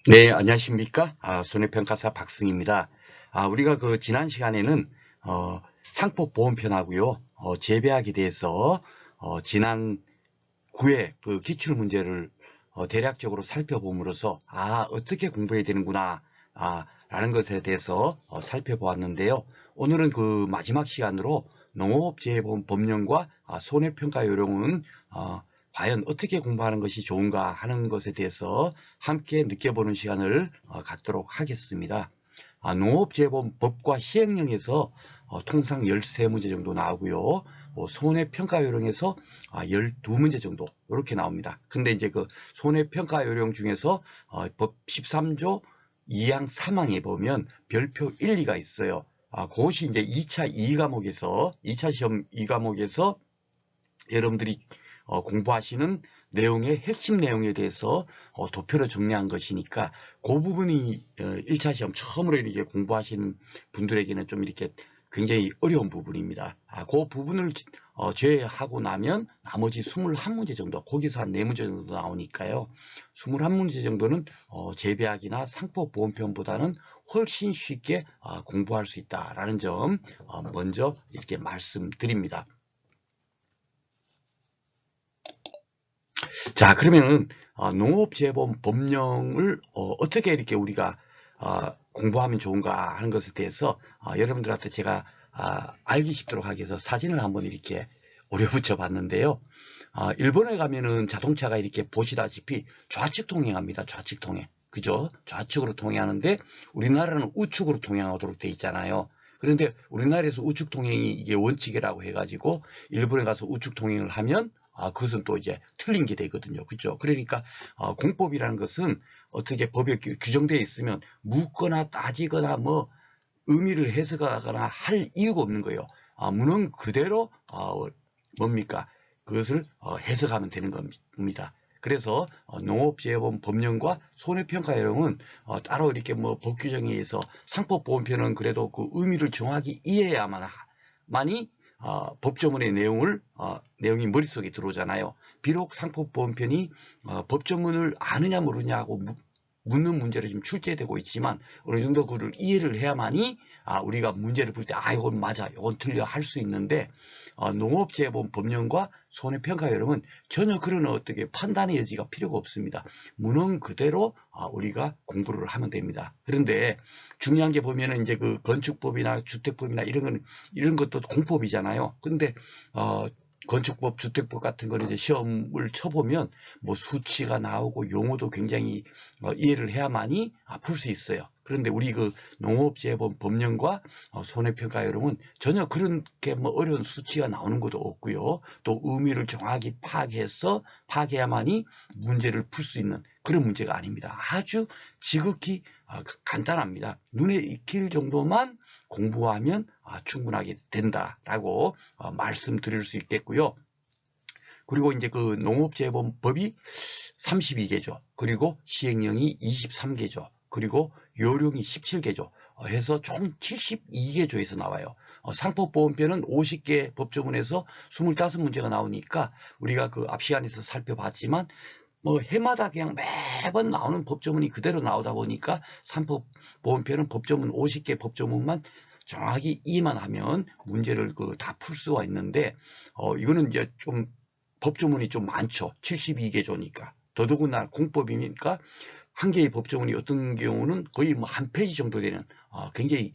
네, 안녕하십니까? 손해평가사 박승입니다. 우리가 그 지난 시간에는 상법보험편하고요, 재배학에 대해서 지난 9회 그 기출문제를 대략적으로 살펴봄으로써 어떻게 공부해야 되는구나 라는 것에 대해서 살펴보았는데요. 오늘은 그 마지막 시간으로 농업재해보험 법령과 손해평가 요령은 과연 어떻게 공부하는 것이 좋은가 하는 것에 대해서 함께 느껴보는 시간을 갖도록 하겠습니다. 농업재해보험 법과 시행령에서 통상 13문제 정도 나오고요. 손해평가 요령에서 12문제 정도 이렇게 나옵니다. 근데 이제 그 손해평가 요령 중에서 법 13조 2항 3항에 보면 별표 1, 2가 있어요. 그것이 이제 2차 2과목에서 2차 시험 2과목에서 여러분들이 공부하시는 내용의 핵심 내용에 대해서 도표로 정리한 것이니까 그 부분이 1차 시험 처음으로 이렇게 공부하시는 분들에게는 좀 이렇게 굉장히 어려운 부분입니다. 그 부분을 제외하고 나면 나머지 21문제 정도, 거기서 한 4문제 정도 나오니까요. 21문제 정도는 재배학이나 상법보험편보다는 훨씬 쉽게 공부할 수 있다라는 점 먼저 이렇게 말씀드립니다. 자, 그러면은 농업재해보험 법령을 어떻게 이렇게 우리가 공부하면 좋은가 하는 것에 대해서 여러분들한테 제가 알기 쉽도록 하기 위해서 사진을 한번 이렇게 오려붙여 봤는데요. 일본에 가면은 자동차가 이렇게 보시다시피 좌측 통행합니다. 좌측 통행. 그죠? 좌측으로 통행하는데 우리나라는 우측으로 통행하도록 돼 있잖아요. 그런데 우리나라에서 우측 통행이 이게 원칙이라고 해가지고 일본에 가서 우측 통행을 하면 그것은 또 이제 틀린 게 되거든요. 그죠? 그러니까 공법이라는 것은 어떻게 법에 규정되어 있으면 묻거나 따지거나 뭐 의미를 해석하거나 할 이유가 없는 거예요. 문헌 그대로 뭡니까? 그것을 해석하면 되는 겁니다. 그래서 농업재해보험 법령과 손해평가요령은 따로 이렇게 뭐 법 규정에 의해서 상법보험편은 그래도 그 의미를 정확히 이해해야만이 법조문의 내용이 머릿속에 들어오잖아요. 비록 상법보험편이 법조문을 아느냐 모르냐고 묻는 문제로 지금 출제되고 있지만 어느 정도 그를 이해를 해야만이 우리가 문제를 풀 때 이건 맞아, 이건 틀려 할 수 있는데 농업재해보험 법령과 손해평가요령은 전혀 그런 어떻게 판단의 여지가 필요가 없습니다. 문헌 그대로 우리가 공부를 하면 됩니다. 그런데 중요한 게 보면은 이제 그 건축법이나 주택법이나 이런 것도 공법이잖아요. 근데 건축법, 주택법 같은 거는 이제 시험을 쳐보면 뭐 수치가 나오고 용어도 굉장히 이해를 해야만이 풀 수 있어요. 그런데 우리 그 농업재해보험 법령과 손해평가요령은 전혀 그렇게 뭐 어려운 수치가 나오는 것도 없고요. 또 의미를 정확히 파악해야만이 문제를 풀 수 있는 그런 문제가 아닙니다. 아주 지극히 간단합니다. 눈에 익힐 정도만 공부하면 충분하게 된다라고 말씀드릴 수 있겠고요. 그리고 이제 그 농업재해보험법이 32개조, 그리고 시행령이 23개조, 그리고 요령이 17개조 해서 총 72개조에서 나와요. 상법보험편은 50개 법조문에서 25문제가 나오니까 우리가 그 앞 시간에서 살펴봤지만 뭐 해마다 그냥 매번 나오는 법조문이 그대로 나오다 보니까 상법보험편은 법조문 50개 법조문만 정확히 이해만 하면 문제를 다 풀 수가 있는데 이거는 이제 좀 법조문이 좀 많죠. 72개조니까. 더더군다나 공법이니까 한 개의 법조문이 어떤 경우는 거의 뭐 한 페이지 정도 되는 굉장히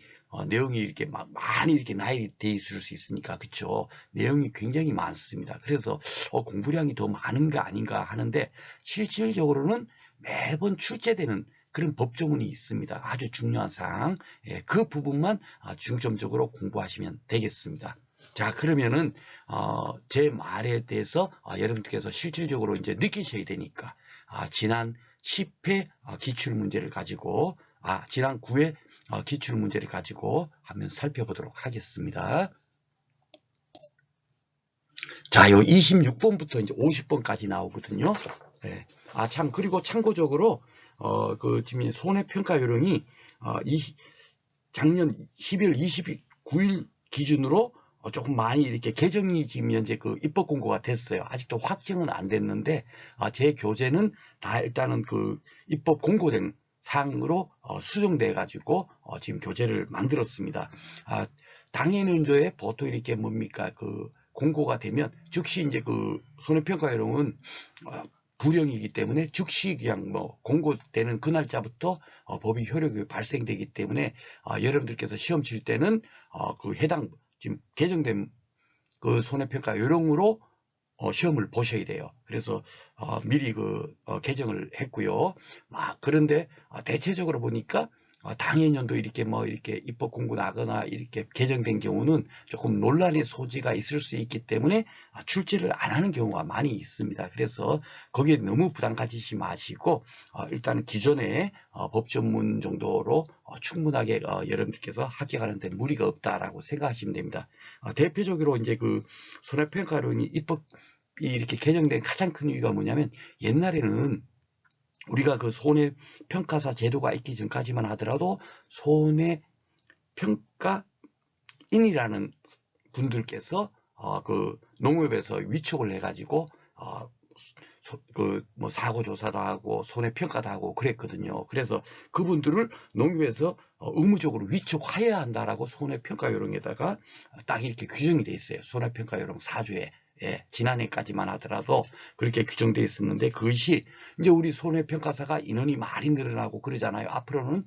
내용이 이렇게 많이 이렇게 나열되어 있을 수 있으니까 그쵸. 내용이 굉장히 많습니다. 그래서 공부량이 더 많은 거 아닌가 하는데 실질적으로는 매번 출제되는 그런 법조문이 있습니다. 아주 중요한 사항. 그 부분만 중점적으로 공부하시면 되겠습니다. 자, 그러면은 제 말에 대해서 여러분께서 실질적으로 이제 느끼셔야 되니까 지난 10회 기출문제를 가지고 지난 9회 기출문제를 가지고 한번 살펴보도록 하겠습니다. 자, 요 26번부터 이제 50번까지 나오거든요. 네. 참, 그리고 참고적으로, 지금 손해평가 요령이, 작년 12월 29일 기준으로 조금 많이 이렇게 개정이 지금 현재 그 입법 공고가 됐어요. 아직도 확정은 안 됐는데, 제 교재는 다 일단은 그 입법 공고된 사항으로 수정돼 가지고 지금 교재를 만들었습니다. 당해연조에 보통 이렇게 뭡니까 그 공고가 되면 즉시 이제 그 손해평가요령은 불령이기 때문에 즉시 그냥 뭐 공고되는 그 날짜부터 법이 효력이 발생되기 때문에 여러분들께서 시험 칠 때는 그 해당 지금 개정된 그 손해평가 요령으로 시험을 보셔야 돼요. 그래서 미리 개정을 했고요. 그런데 대체적으로 보니까 당해년도 이렇게 이렇게 입법 공고 나거나 이렇게 개정된 경우는 조금 논란의 소지가 있을 수 있기 때문에 출제를 안 하는 경우가 많이 있습니다. 그래서 거기에 너무 부담 가지시 마시고 일단 기존의 법 전문 정도로 충분하게 여러분들께서 합격하는 데 무리가 없다라고 생각하시면 됩니다. 대표적으로 이제 그 손해평가론이 입법이 이렇게 개정된 가장 큰 이유가 뭐냐면 옛날에는 우리가 그 손해평가사 제도가 있기 전까지만 하더라도 손해평가인이라는 분들께서 그 농협에서 위촉을 해가지고 뭐 사고조사도 하고 손해평가도 하고 그랬거든요. 그래서 그분들을 농협에서 의무적으로 위촉해야 한다라고 손해평가요령에다가 딱 이렇게 규정이 돼 있어요. 손해평가요령 4조에. 예, 지난해까지만 하더라도 그렇게 규정되어 있었는데 그것이 이제 우리 손해평가사가 인원이 많이 늘어나고 그러잖아요. 앞으로는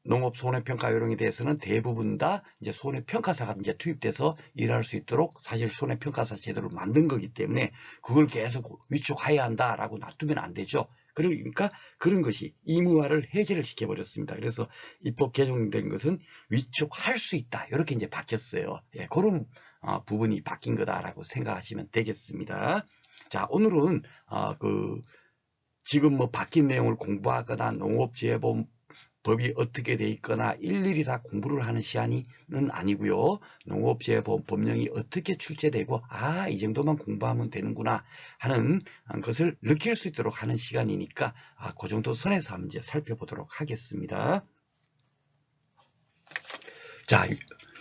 농업 손해평가 요령에 대해서는 대부분 다 이제 손해평가사가 이제 투입돼서 일할 수 있도록 사실 손해평가사 제도를 만든 거기 때문에 그걸 계속 위촉해야 한다라고 놔두면 안 되죠. 그러니까 그런 것이 의무화를 해제를 시켜버렸습니다. 그래서 입법 개정된 것은 위촉할 수 있다. 이렇게 이제 바뀌었어요. 예, 그런 부분이 바뀐 거다라고 생각하시면 되겠습니다. 자, 오늘은 지금 뭐 바뀐 내용을 공부하거나 농업재해보험 법이 어떻게 돼 있거나 일일이 다 공부를 하는 시간은 아니고요. 농업재해보험 법령이 어떻게 출제되고 이 정도만 공부하면 되는구나 하는 것을 느낄 수 있도록 하는 시간이니까 그 정도 선에서 한번 이제 살펴보도록 하겠습니다. 자,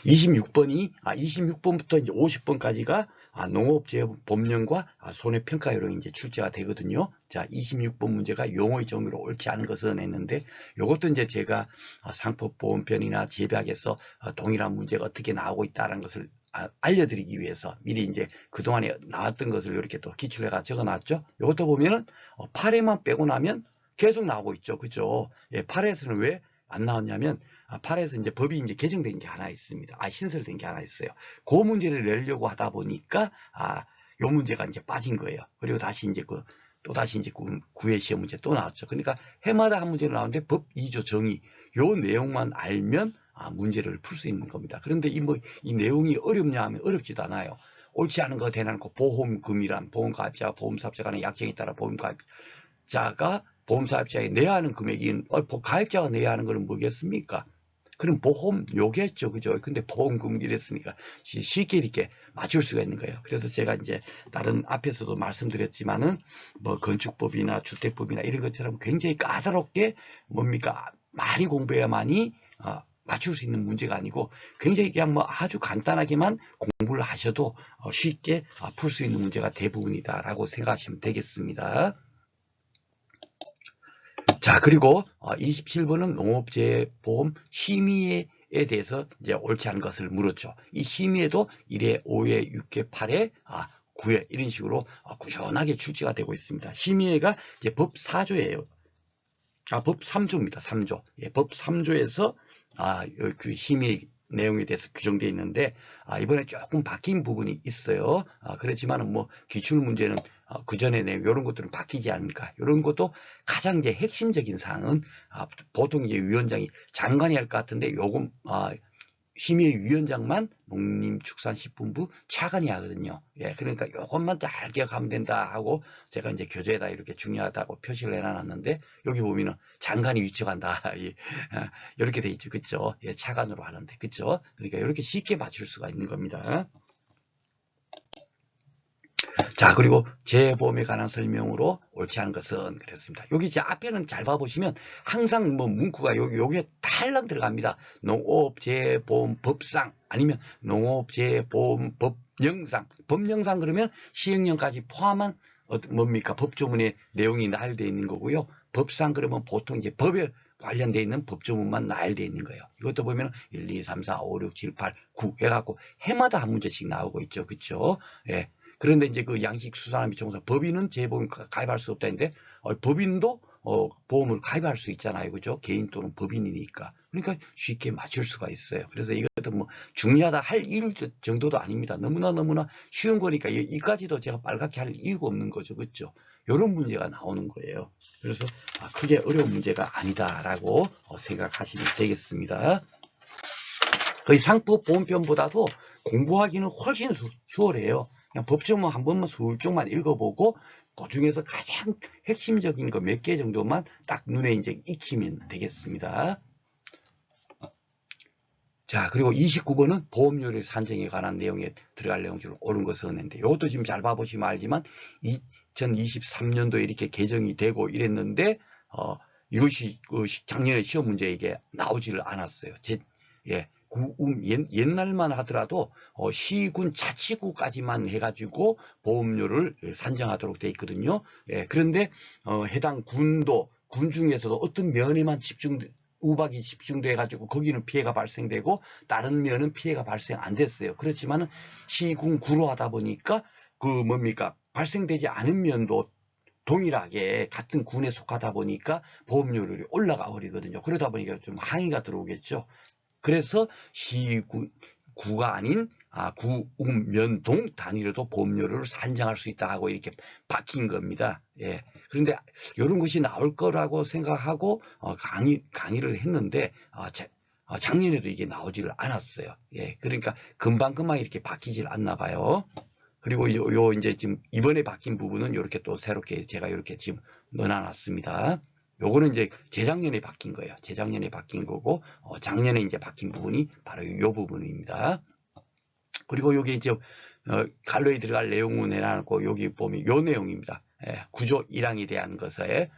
26번부터 이제 50번까지가 농업재해법령과 손해평가요령이 이제 출제가 되거든요. 자, 26번 문제가 용어의 정의로 옳지 않은 것을 냈는데, 이것도 이제 제가 상법보험편이나 재배학에서 동일한 문제가 어떻게 나오고 있다는 것을 알려드리기 위해서 미리 이제 그동안에 나왔던 것을 이렇게 또 기출해가 적어놨죠. 이것도 보면은 8회만 빼고 나면 계속 나오고 있죠. 그죠? 예, 8회에서는 왜 안 나왔냐면 8에서 이제 법이 이제 개정된 게 하나 있습니다. 신설된 게 하나 있어요. 그 문제를 내려고 하다 보니까 요 문제가 이제 빠진 거예요. 그리고 다시 이제 또 다시 이제 9회 시험 문제 또 나왔죠. 그러니까 해마다 한 문제를 나오는데 법 2조 정의 요 내용만 알면 문제를 풀 수 있는 겁니다. 그런데 이 내용이 어렵냐 하면 어렵지도 않아요. 옳지 않은 거 대놓고 보험금이란 보험가입자와 보험사업자 간의 약정에 따라 보험가입자가 보험사업자에 내야 하는 금액이 가입자가 내야 하는 것은 뭐겠습니까? 그럼 보험료겠죠. 그죠? 근데 보험금 이랬으니까 쉽게 이렇게 맞출 수가 있는 거예요. 그래서 제가 이제 다른 앞에서도 말씀드렸지만은 뭐 건축법이나 주택법이나 이런 것처럼 굉장히 까다롭게 많이 공부해야만이 맞출 수 있는 문제가 아니고 굉장히 그냥 뭐 아주 간단하게만 공부를 하셔도 쉽게 풀 수 있는 문제가 대부분이다라고 생각하시면 되겠습니다. 자, 그리고 27번은 농업재해보험 심의에 대해서 이제 옳지 않은 것을 물었죠. 이 심의에도 1회, 5회, 6회, 8회, 9회 이런 식으로 꾸준하게 출제가 되고 있습니다. 심의회가 이제 법 4조예요. 법 3조입니다. 3조. 예, 법 3조에서 그 심의 내용에 대해서 규정되어 있는데 이번에 조금 바뀐 부분이 있어요. 그렇지만은 뭐 기출 문제는 그 전에 내용 이런 것들은 바뀌지 않을까. 이런 것도 가장 이제 핵심적인 사항은 보통 이제 위원장이 장관이 할 것 같은데 요금 심의위원장만 농림축산식품부 차관이 하거든요. 예, 그러니까 요것만 잘 기억하면 된다 하고 제가 이제 교재에다 이렇게 중요하다고 표시를 해놨는데 여기 보면은 장관이 위촉한다. 이렇게 돼 있죠. 그쵸? 예, 차관으로 하는데. 그쵸? 그러니까 이렇게 쉽게 맞출 수가 있는 겁니다. 자, 그리고 재해보험에 관한 설명으로 옳지 않은 것은 그랬습니다. 여기 제 앞에는 잘 봐보시면 항상 뭐 문구가 여기에 달랑 들어갑니다. 농업재해보험법상 아니면 농업재해보험법령상. 법령상 그러면 시행령까지 포함한 뭡니까? 법조문의 내용이 나열되어 있는 거고요. 법상 그러면 보통 이제 법에 관련되어 있는 법조문만 나열되어 있는 거예요. 이것도 보면 1, 2, 3, 4, 5, 6, 7, 8, 9 해갖고 해마다 한 문제씩 나오고 있죠. 그렇죠? 예. 그런데 이제 그 양식수산업의총사 법인은 재보험 가입할 수 없다는데 법인도 보험을 가입할 수 있잖아요. 그죠? 개인 또는 법인이니까. 그러니까 쉽게 맞출 수가 있어요. 그래서 이것도 뭐 중요하다 할 일 정도도 아닙니다. 너무나 쉬운 거니까 이까지도 제가 빨갛게 할 이유가 없는 거죠. 그렇죠? 이런 문제가 나오는 거예요. 그래서 크게 어려운 문제가 아니다라고 생각하시면 되겠습니다. 거의 상법보험편보다도 공부하기는 훨씬 수월해요. 그냥 법조문 한 번만 슬쩍만 읽어보고 그 중에서 가장 핵심적인 거 몇 개 정도만 딱 눈에 이제 익히면 되겠습니다. 자, 그리고 29번은 보험료율 산정에 관한 내용에 들어갈 내용 중 옳은 것을 했는데 이것도 지금 잘 봐보시면 알지만 2023년도에 이렇게 개정이 되고 이랬는데 이것이 작년에 시험 문제에 이게 나오지를 않았어요. 옛날만 하더라도 시군 자치구까지만 해가지고 보험료를 산정하도록 돼 있거든요. 예, 그런데 해당 군도 군 중에서도 어떤 면에만 우박이 집중돼 가지고 거기는 피해가 발생되고 다른 면은 피해가 발생 안 됐어요. 그렇지만 시군 구로 하다 보니까 그 뭡니까 발생되지 않은 면도 동일하게 같은 군에 속하다 보니까 보험료율이 올라가 버리거든요. 그러다 보니까 좀 항의가 들어오겠죠. 그래서 시구가 아닌 구읍면동 단위로도 보험료를 산정할 수 있다 하고 이렇게 바뀐 겁니다. 예. 그런데 이런 것이 나올 거라고 생각하고 강의를 했는데 작년에도 이게 나오지를 않았어요. 예. 그러니까 금방 이렇게 바뀌질 않나 봐요. 그리고 이제 지금 이번에 바뀐 부분은 이렇게 또 새롭게 제가 이렇게 지금 넣어놨습니다. 요거는 이제 재작년에 바뀐 거예요. 재작년에 바뀐 거고 작년에 이제 바뀐 부분이 바로 이 부분입니다. 그리고 여기 이제 갈로에 들어갈 내용은 해놨고 여기 보면 요 내용입니다. 구조 1항에 대한 것에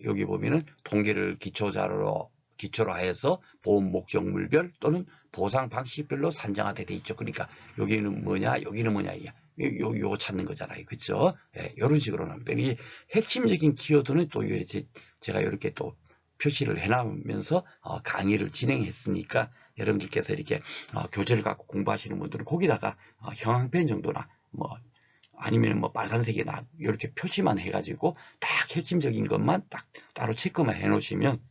여기 보면은 통계를 기초로 하여서 보험 목적물별 또는 보상 방식별로 산정하게 돼 있죠. 그러니까 여기는 뭐냐, 여기는 뭐냐, 요거 찾는 거잖아요. 그렇죠? 이런 식으로 나옵니다. 이 핵심적인 키워드는 또 제가 이렇게 또 표시를 해놓으면서 강의를 진행했으니까 여러분들께서 이렇게 교재를 갖고 공부하시는 분들은 거기다가 형광펜 정도나 뭐 아니면 뭐 빨간색이나 이렇게 표시만 해가지고 딱 핵심적인 것만 딱 따로 체크만 해놓으시면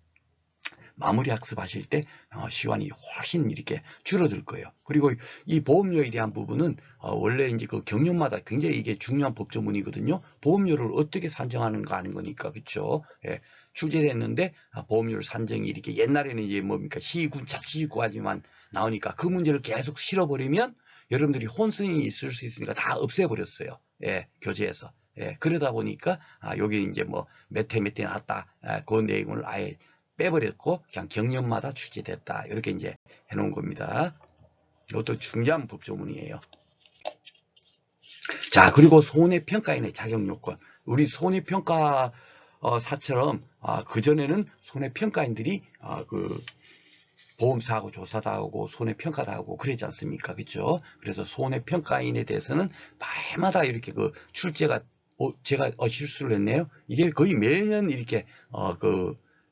마무리 학습하실 때 시간이 훨씬 이렇게 줄어들 거예요. 그리고 이 보험료에 대한 부분은 원래 이제 그 경력마다 굉장히 이게 중요한 법조문이거든요. 보험료를 어떻게 산정하는가 하는 거니까 그렇죠. 예, 출제됐는데 보험료를 산정이 이렇게 옛날에는 이제 뭡니까 시군 자치구까지만 나오니까 그 문제를 계속 실어버리면 여러분들이 혼선이 있을 수 있으니까 다 없애버렸어요. 예, 교재에서. 예, 그러다 보니까 여기 이제 뭐 몇 회 나왔다 그 내용을 아예 빼버렸고 그냥 경년마다 출제됐다 이렇게 이제 해놓은 겁니다. 이것도 중요한 법조문이에요. 자, 그리고 손해평가인의 자격요건. 우리 손해평가사처럼 그전에는 손해평가인들이 그 보험사하고 조사도 하고 손해평가도 하고 그랬지 않습니까? 그렇죠? 그래서 손해평가인에 대해서는 해마다 이렇게 그 출제가 제가 실수를 했네요. 이게 거의 매년 이렇게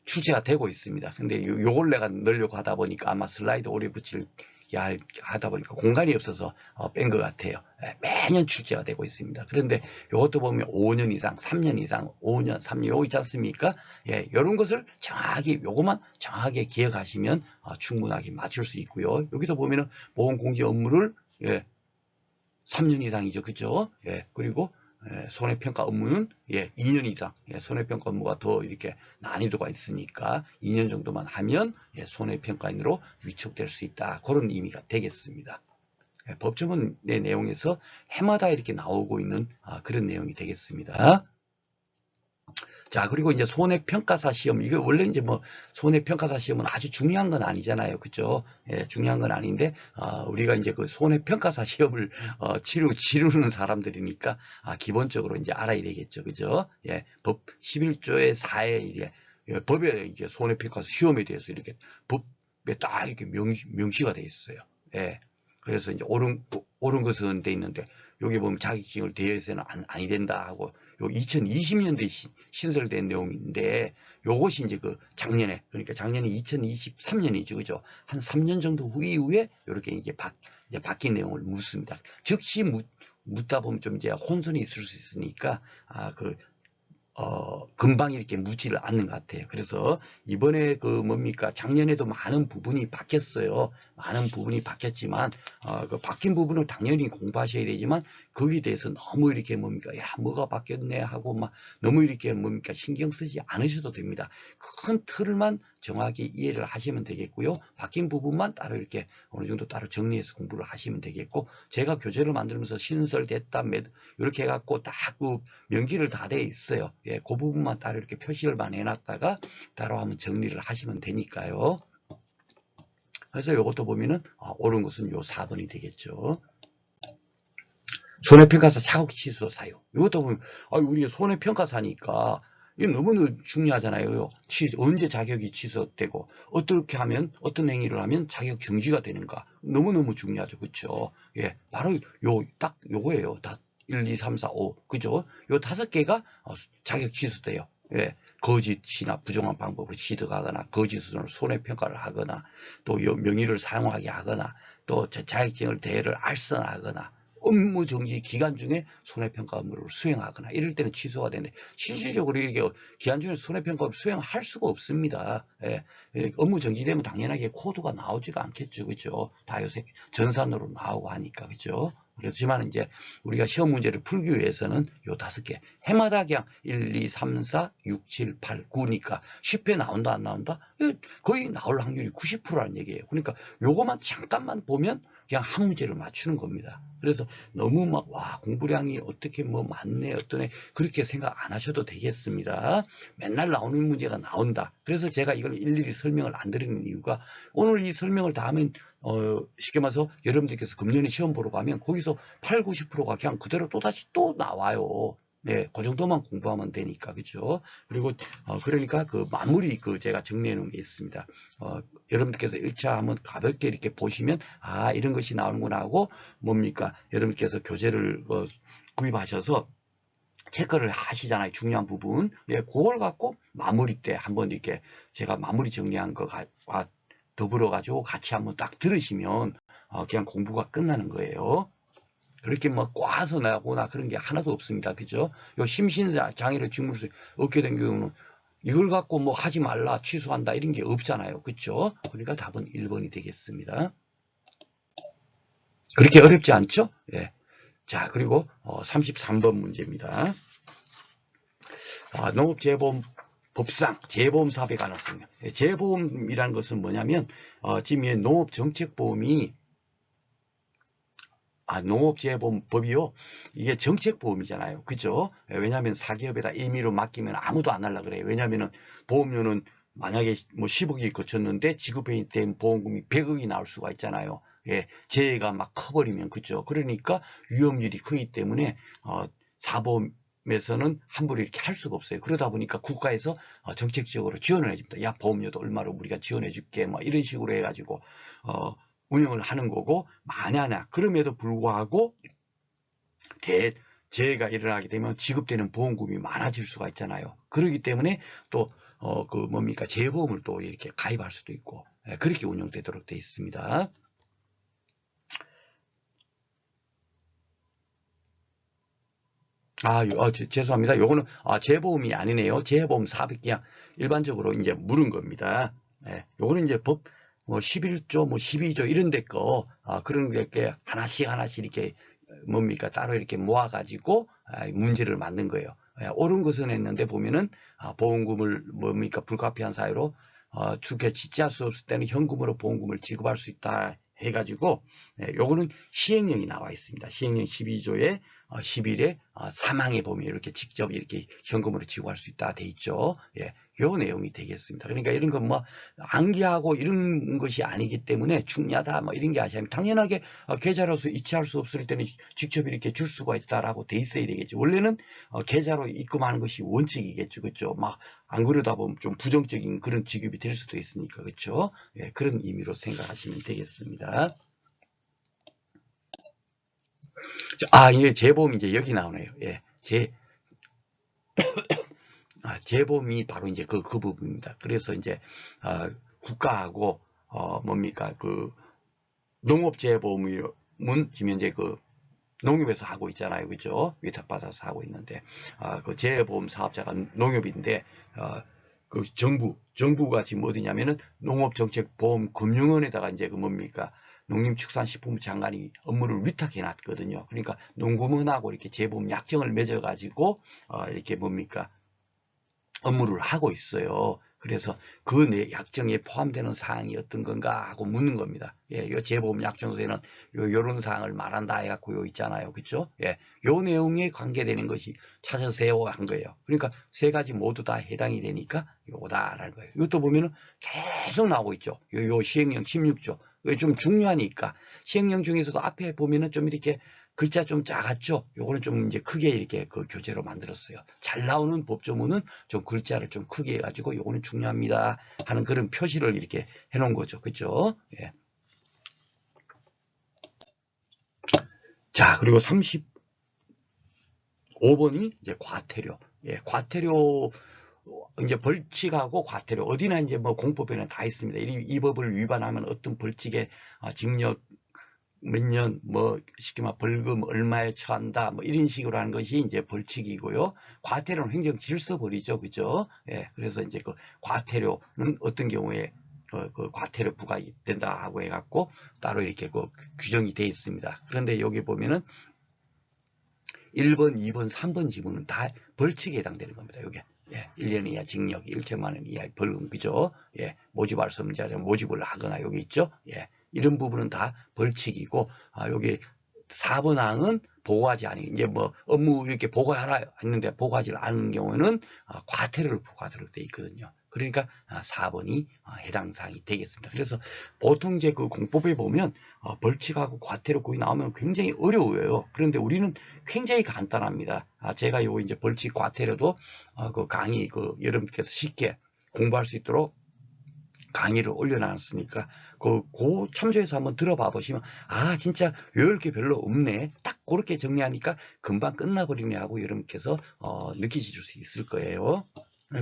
출제가 되고 있습니다. 근데 요걸 내가 넣으려고 하다 보니까 아마 슬라이드 오래 붙일 하다 보니까 공간이 없어서 뺀 것 같아요. 매년 출제가 되고 있습니다. 그런데 이것도 보면 5년 이상, 3년 이상, 5년, 3년 요거 있지 않습니까? 예, 이런 것을 정확히 요것만 정확하게 기억하시면 충분하게 맞출 수 있고요. 여기도 보면은 보험 공지 업무를 3년 이상이죠, 그죠? 예, 그리고 손해평가 업무는 2년 이상 손해평가 업무가 더 이렇게 난이도가 있으니까 2년 정도만 하면 손해평가인으로 위촉될 수 있다. 그런 의미가 되겠습니다. 법조문의 내용에서 해마다 이렇게 나오고 있는 그런 내용이 되겠습니다. 자, 그리고 이제 손해평가사 시험, 이거 원래 이제 뭐 손해평가사 시험은 아주 중요한 건 아니잖아요. 그죠? 예, 중요한 건 아닌데, 우리가 이제 그 손해평가사 시험을 치르는 사람들이니까, 기본적으로 이제 알아야 되겠죠. 그죠? 예, 법 11조의 4에 이제, 법에 이제 손해평가사 시험에 대해서 이렇게 법에 딱 이렇게 명시가 되어 있어요. 예. 그래서 이제 옳은 것은 돼 있는데, 여기 보면 자격증을 대여해서는 아니 된다 하고, 요 2020년도에 신설된 내용인데 요것이 이제 그 작년에, 그러니까 작년이 2023년이죠. 그죠? 한 3년 정도 이후에 이렇게 이제 바뀐 내용을 묻습니다. 즉시 묻다 보면 좀 이제 혼선이 있을 수 있으니까, 금방 이렇게 묻지를 않는 것 같아요. 그래서 이번에 그 뭡니까, 작년에도 많은 부분이 바뀌었어요. 많은 부분이 바뀌었지만, 그 바뀐 부분을 당연히 공부하셔야 되지만, 거기에 대해서 너무 이렇게 뭡니까, 야, 뭐가 바뀌었네 하고 막 너무 이렇게 뭡니까, 신경 쓰지 않으셔도 됩니다. 큰 틀만 정확히 이해를 하시면 되겠고요. 바뀐 부분만 따로 이렇게 어느 정도 따로 정리해서 공부를 하시면 되겠고, 제가 교재를 만들면서 신설됐다, 이렇게 해갖고 딱 그 명기를 다 돼 있어요. 예, 그 부분만 따로 이렇게 표시를만 해놨다가 따로 한번 정리를 하시면 되니까요. 그래서 이것도 보면은 옳은 것은 요 4번이 되겠죠. 손해평가사 차곡 취소 사유. 이것도 보면 우리가 손해평가사니까 이거 너무너무 중요하잖아요. 언제 자격이 취소되고 어떻게 하면, 어떤 행위를 하면 자격 정지가 되는가. 너무너무 중요하죠. 그렇죠? 예, 바로 딱 요거예요. 다 1, 2, 3, 4, 5. 그죠? 요 5개가 자격 취소돼요. 예, 거짓이나 부정한 방법으로 취득하거나, 거짓으로 손해평가를 하거나, 또 명의를 사용하게 하거나, 또 자격증을 대회를 알선하거나, 업무 정지 기간 중에 손해평가 업무를 수행하거나 이럴 때는 취소가 되는데, 실질적으로 이렇게 기간 중에 손해평가를 수행할 수가 없습니다. 예, 업무 정지되면 당연하게 코드가 나오지가 않겠죠. 그죠? 다 요새 전산으로 나오고 하니까. 그죠? 그렇지만 이제 우리가 시험 문제를 풀기 위해서는 요 5개, 해마다 그냥 1, 2, 3, 4, 6, 7, 8, 9니까 10회 나온다 안 나온다? 거의 나올 확률이 90%라는 얘기예요. 그러니까 요거만 잠깐만 보면 그냥 한 문제를 맞추는 겁니다. 그래서 너무 막 공부량이 어떻게 뭐 많네 어떠네 그렇게 생각 안 하셔도 되겠습니다. 맨날 나오는 문제가 나온다. 그래서 제가 이걸 일일이 설명을 안 드리는 이유가, 오늘 이 설명을 다 하면 쉽게 말해서 여러분들께서 금년에 시험 보러 가면 거기서 8, 90%가 그냥 그대로 또다시 또 나와요. 네, 그 정도만 공부하면 되니까. 그죠? 그리고 그러니까 그 마무리 제가 정리해 놓은 게 있습니다. 여러분들께서 1차 한번 가볍게 이렇게 보시면 이런 것이 나오는구나 하고, 뭡니까, 여러분께서 교재를 구입하셔서 체크를 하시잖아요. 중요한 부분. 예, 그걸 갖고 마무리 때 한번 이렇게 제가 마무리 정리한 것과 더불어 가지고 같이 한번 딱 들으시면 그냥 공부가 끝나는 거예요. 그렇게 뭐 꽈서 나거나 그런 게 하나도 없습니다. 그죠? 요 심신장애를 직물수 얻게 된 경우는 이걸 갖고 뭐 하지 말라, 취소한다 이런 게 없잖아요. 그죠? 그러니까 답은 1번이 되겠습니다. 그렇게 어렵지 않죠? 예. 자, 그리고 33번 문제입니다. 농업재보험 법상 재보험 사업에 관한 설명. 재보험이라는 것은 뭐냐면 지금 농업정책보험이 농업재보험법이요. 이게 정책보험이잖아요. 그죠? 왜냐하면 사기업에다 임의로 맡기면 아무도 안 하려고 그래요. 왜냐하면 보험료는 만약에 뭐 10억이 거쳤는데 지급해 된 보험금이 100억이 나올 수가 있잖아요. 예, 재해가 막 커버리면. 그죠? 그러니까 위험률이 크기 때문에 사보험에서는 함부로 이렇게 할 수가 없어요. 그러다 보니까 국가에서 정책적으로 지원을 해줍니다. 야, 보험료도 얼마로 우리가 지원해 줄게. 뭐 이런 식으로 해가지고 운영을 하는 거고, 만약에 그럼에도 불구하고 재해가 일어나게 되면 지급되는 보험금이 많아질 수가 있잖아요. 그렇기 때문에 또 뭡니까, 재보험을 또 이렇게 가입할 수도 있고, 그렇게 운영되도록 되어 있습니다. 죄송합니다. 요거는 재보험이 아니네요. 재보험 사업이 그냥 일반적으로 이제 물은 겁니다. 요거는 이제 법 11조, 12조 이런 데 거, 그런 게 하나씩 이렇게 뭡니까, 따로 이렇게 모아가지고 문제를 만든 거예요. 옳은 것은 했는데 보면은 보험금을 뭡니까, 불가피한 사유로 주게 지지할 수 없을 때는 현금으로 보험금을 지급할 수 있다 해가지고, 요거는 시행령이 나와 있습니다. 시행령 12조에 10일에 사망에 보면 이렇게 직접 이렇게 현금으로 지급할 수 있다 돼 있죠. 예, 요 내용이 되겠습니다. 그러니까 이런 건 뭐 암기하고 이런 것이 아니기 때문에 중요하다 뭐 이런 게 아니면 당연하게 계좌로서 이체할 수 없을 때는 직접 이렇게 줄 수가 있다라고 돼 있어야 되겠죠. 원래는 계좌로 입금하는 것이 원칙이겠죠. 그렇죠? 막 안 그러다 보면 좀 부정적인 그런 지급이 될 수도 있으니까. 그렇죠? 예, 그런 의미로 생각하시면 되겠습니다. 이게 재보험 이제 여기 나오네요. 예, 재보험이 바로 이제 그 부분입니다. 그래서 이제 국가하고 뭡니까 그 농업재보험은 지금 현재 그 농협에서 하고 있잖아요, 그죠? 위탁받아서 하고 있는데 그 재보험 사업자가 농협인데 그 정부가 지금 어디냐면은 농업정책보험금융원에다가 이제 그 뭡니까 농림축산식품부 장관이 업무를 위탁해 놨거든요. 그러니까 농구문하고 이렇게 재보험 약정을 맺어가지고 이렇게 뭡니까 업무를 하고 있어요. 그래서 그 약정에 포함되는 사항이 어떤 건가 하고 묻는 겁니다. 예, 요 재보험 약정서에는 요런 사항을 말한다 해갖고 요 있잖아요. 그쵸? 예, 요 내용에 관계되는 것이 찾으세요 한 거예요. 그러니까 세 가지 모두 다 해당이 되니까 요거다라는 거예요. 이것도 보면은 계속 나오고 있죠. 요 시행령 16조. 이게 좀 중요하니까 시행령 중에서도 앞에 보면은 좀 이렇게 글자 좀 작았죠. 요거는 좀 이제 크게 이렇게 그 교재로 만들었어요. 잘 나오는 법조문은 좀 글자를 좀 크게 해가지고 요거는 중요합니다 하는 그런 표시를 이렇게 해놓은 거죠. 그죠? 예. 자, 그리고 35번이 이제 과태료. 예, 과태료 이제 벌칙하고 과태료 어디나 이제 뭐 공법에는 다 있습니다. 이 법을 위반하면 어떤 벌칙에 징역 몇 년, 뭐, 쉽게 말 벌금 얼마에 처한다, 뭐, 이런 식으로 하는 것이 이제 벌칙이고요. 과태료는 행정 질서 벌이죠. 그죠? 예, 그래서 이제 그 과태료는 어떤 경우에 그 과태료 부과된다 하고 해갖고 따로 이렇게 그 규정이 되어 있습니다. 그런데 여기 보면은 1번, 2번, 3번 지문은 다 벌칙에 해당되는 겁니다. 여기. 예, 1년 이하 징역, 1천만 원 이하 벌금, 그죠? 예, 모집할 수 없는 자는 모집을 하거나 여기 있죠? 예, 이런 부분은 다 벌칙이고, 여기 4번 항은 보고하지 않은, 이제 뭐 업무 이렇게 보고하라 했는데 보고하지 않은 경우는 과태료를 부과하도록 되어 있거든요. 그러니까 4번이 해당 사항이 되겠습니다. 그래서 보통 이제 그 공법에 보면 벌칙하고 과태료 거기 나오면 굉장히 어려워요. 그런데 우리는 굉장히 간단합니다. 제가 요 이제 벌칙 과태료도 그 강의 그 여러분께서 쉽게 공부할 수 있도록 강의를 올려놨으니까 그 참조해서 한번 들어봐 보시면 진짜 외울 게 별로 없네 딱 그렇게 정리하니까 금방 끝나버리네 하고 여러분께서 느끼실 수 있을 거예요.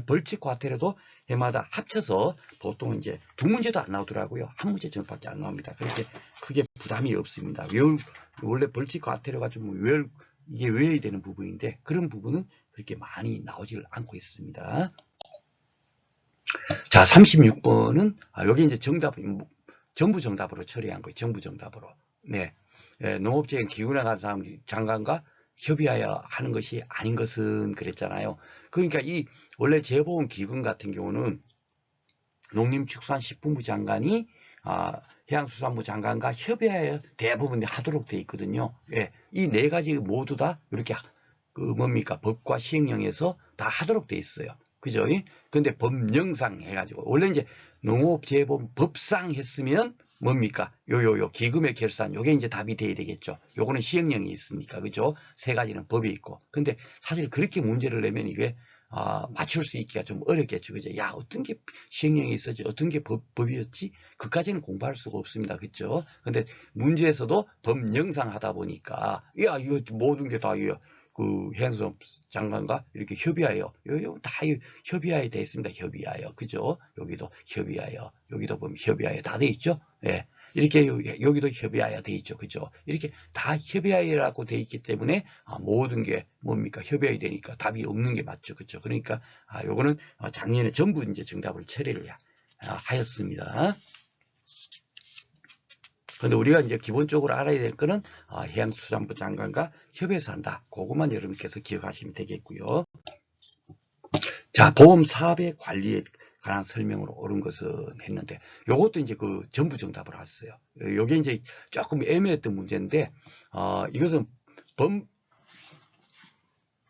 벌칙 과태료도 해마다 합쳐서 보통 이제 두 문제도 안 나오더라고요. 한 문제 정도밖에 안 나옵니다. 그렇게 크게 부담이 없습니다. 원래 벌칙 과태료가 좀 이게 외워야 되는 부분인데 그런 부분은 그렇게 많이 나오질 않고 있습니다. 자, 36번은 여기 이제 전부 정답으로 처리한 거예요. 전부 정답으로. 네. 농업재행 기구나 간 사람 장관과 협의하여 하는 것이 아닌 것은 그랬잖아요. 그러니까 이 원래 재보험 기금 같은 경우는 농림축산식품부 장관이 해양수산부 장관과 협의하여 대부분 하도록 되어 있거든요. 예, 이 네 가지 모두 다 이렇게 그 뭡니까 법과 시행령에서 다 하도록 되어 있어요. 그죠? 근데 법령상 해가지고 원래 이제 농업재보험 법상 했으면 뭡니까? 요 기금의 결산 요게 이제 답이 돼야 되겠죠. 요거는 시행령이 있으니까 그죠? 세 가지는 법이 있고. 근데 사실 그렇게 문제를 내면 이게 맞출 수 있기가 좀 어렵겠죠. 그죠? 야, 어떤 게 시행령이 있었지? 어떤 게 법이었지? 그까지는 공부할 수가 없습니다. 그죠? 근데 문제에서도 법령상 하다 보니까, 야, 이거 모든 게 다, 그 해양수산 장관과 이렇게 협의하여, 다 협의하에 되어 있습니다. 협의하여. 그죠? 여기도 협의하여, 여기도 보면 협의하여 다 되어 있죠? 예. 이렇게 여기도 협의하여 돼 있죠. 그죠? 이렇게 다 협의하여라고 돼 있기 때문에 모든 게 뭡니까? 협의하여 되니까 답이 없는 게 맞죠. 그죠? 그러니까 요거는 작년에 전부 이제 정답을 처리를 하였습니다. 근데 우리가 이제 기본적으로 알아야 될 거는 해양수산부 장관과 협의해서 한다. 그것만 여러분께서 기억하시면 되겠고요. 자, 보험 사업의 관리에 관한 설명으로 옳은 것은 했는데 요것도 이제 그 전부 정답을 했어요. 요게 이제 조금 애매했던 문제인데 이것은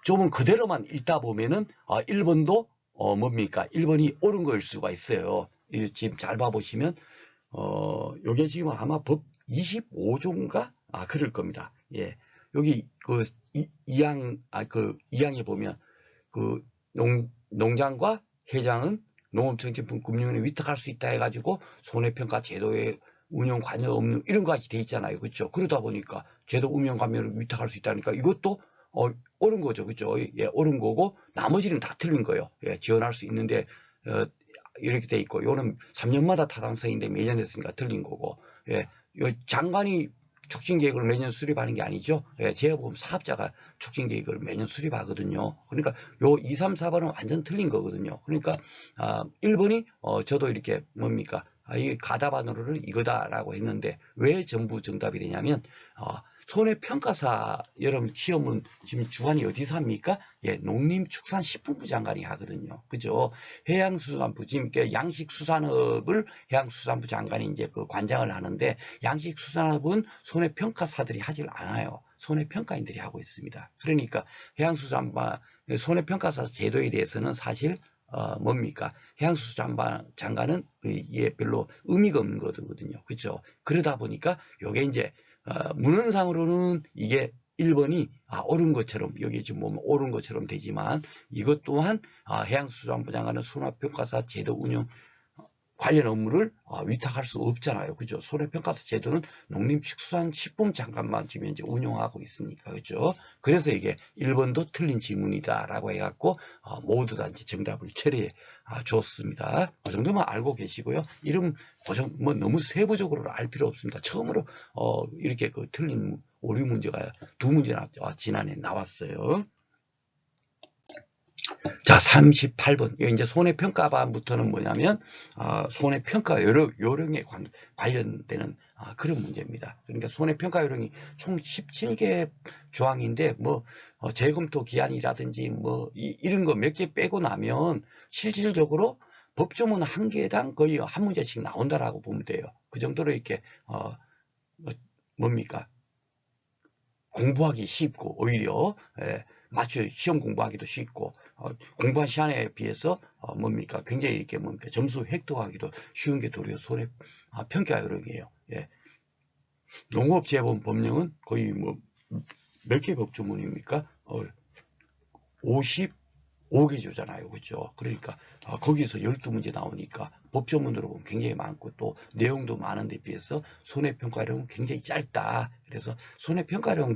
조금 그대로만 읽다 보면은 1번도 뭡니까? 1번이 옳은 거일 수가 있어요. 지금 잘 봐보시면 요게 지금 아마 법 25조인가? 그럴 겁니다. 예. 여기 그 2항에 보면 그 농장과 회장은 농업정책품 금융원에 위탁할 수 있다 해가지고 손해평가 제도의 운영 관여 없는 이런 것이 돼 있잖아요. 그렇죠? 그러다 보니까 제도 운영 관여를 위탁할 수 있다니까 이것도 옳은 거죠. 그죠? 예, 옳은 거고, 나머지는 다 틀린 거예요. 예, 지원할 수 있는데, 이렇게 돼 있고, 요는 3년마다 타당성인데 매년 했으니까 틀린 거고, 예, 요 장관이 촉진 계획을 매년 수립하는 게 아니죠. 예, 재보험 사업자가 촉진 계획을 매년 수립하거든요. 그러니까 요 2, 3, 4번은 완전 틀린 거거든요. 그러니까 1번이 저도 이렇게 뭡니까? 이 가다반으로는 이거다라고 했는데 왜 전부 정답이 되냐면 손해평가사 여러분 시험은 지금 주관이 어디서 합니까? 예, 농림축산식품부 장관이 하거든요. 그죠? 해양수산부 지금 양식수산업을 해양수산부 장관이 이제 그 관장을 하는데 양식수산업은 손해평가사들이 하질 않아요. 손해평가인들이 하고 있습니다. 그러니까 해양수산부 손해평가사 제도에 대해서는 사실 뭡니까? 해양수산부 장관은 이게 별로 의미가 없는 거거든요. 그죠? 그러다 보니까 요게 이제 문헌상으로는 이게 1번이 옳은 것처럼 여기 지금 보면 옳은 것처럼 되지만 이것 또한 해양수산부 장관은 손해평가사 제도 운영 관련 업무를 위탁할 수 없잖아요. 그죠? 손해평가사 제도는 농림축산식품 장관만 지금 이제 운영하고 있으니까. 그죠? 그래서 이게 1번도 틀린 지문이다라고 해갖고 모두 다 이제 정답을 처리해 주었습니다. 그 정도만 알고 계시고요. 이름 뭐 너무 세부적으로 알 필요 없습니다. 처음으로 이렇게 그 틀린 오류 문제가 두 문제나 지난해 나왔어요. 자, 38번. 이제 손해평가반부터는 뭐냐면, 손해평가 요령에 관련되는 그런 문제입니다. 그러니까 손해평가 요령이 총 17개 조항인데, 뭐, 재검토 기한이라든지, 뭐, 이런 거 몇 개 빼고 나면 실질적으로 법조문 한 개당 거의 한 문제씩 나온다라고 보면 돼요. 그 정도로 이렇게, 뭡니까? 공부하기 쉽고, 오히려, 맞춰 시험 공부하기도 쉽고 공부한 시간에 비해서 뭡니까 굉장히 이렇게 뭡니까 점수 획득하기도 쉬운 게 도리어 손해평가 요령이에요. 예. 농업재보험 법령은 거의 뭐 몇 개 법조문입니까? 55개 조잖아요. 그렇죠? 그러니까 거기서 12문제 나오니까 법조문으로 보면 굉장히 많고 또 내용도 많은데 비해서 손해평가령은 굉장히 짧다. 그래서 손해평가령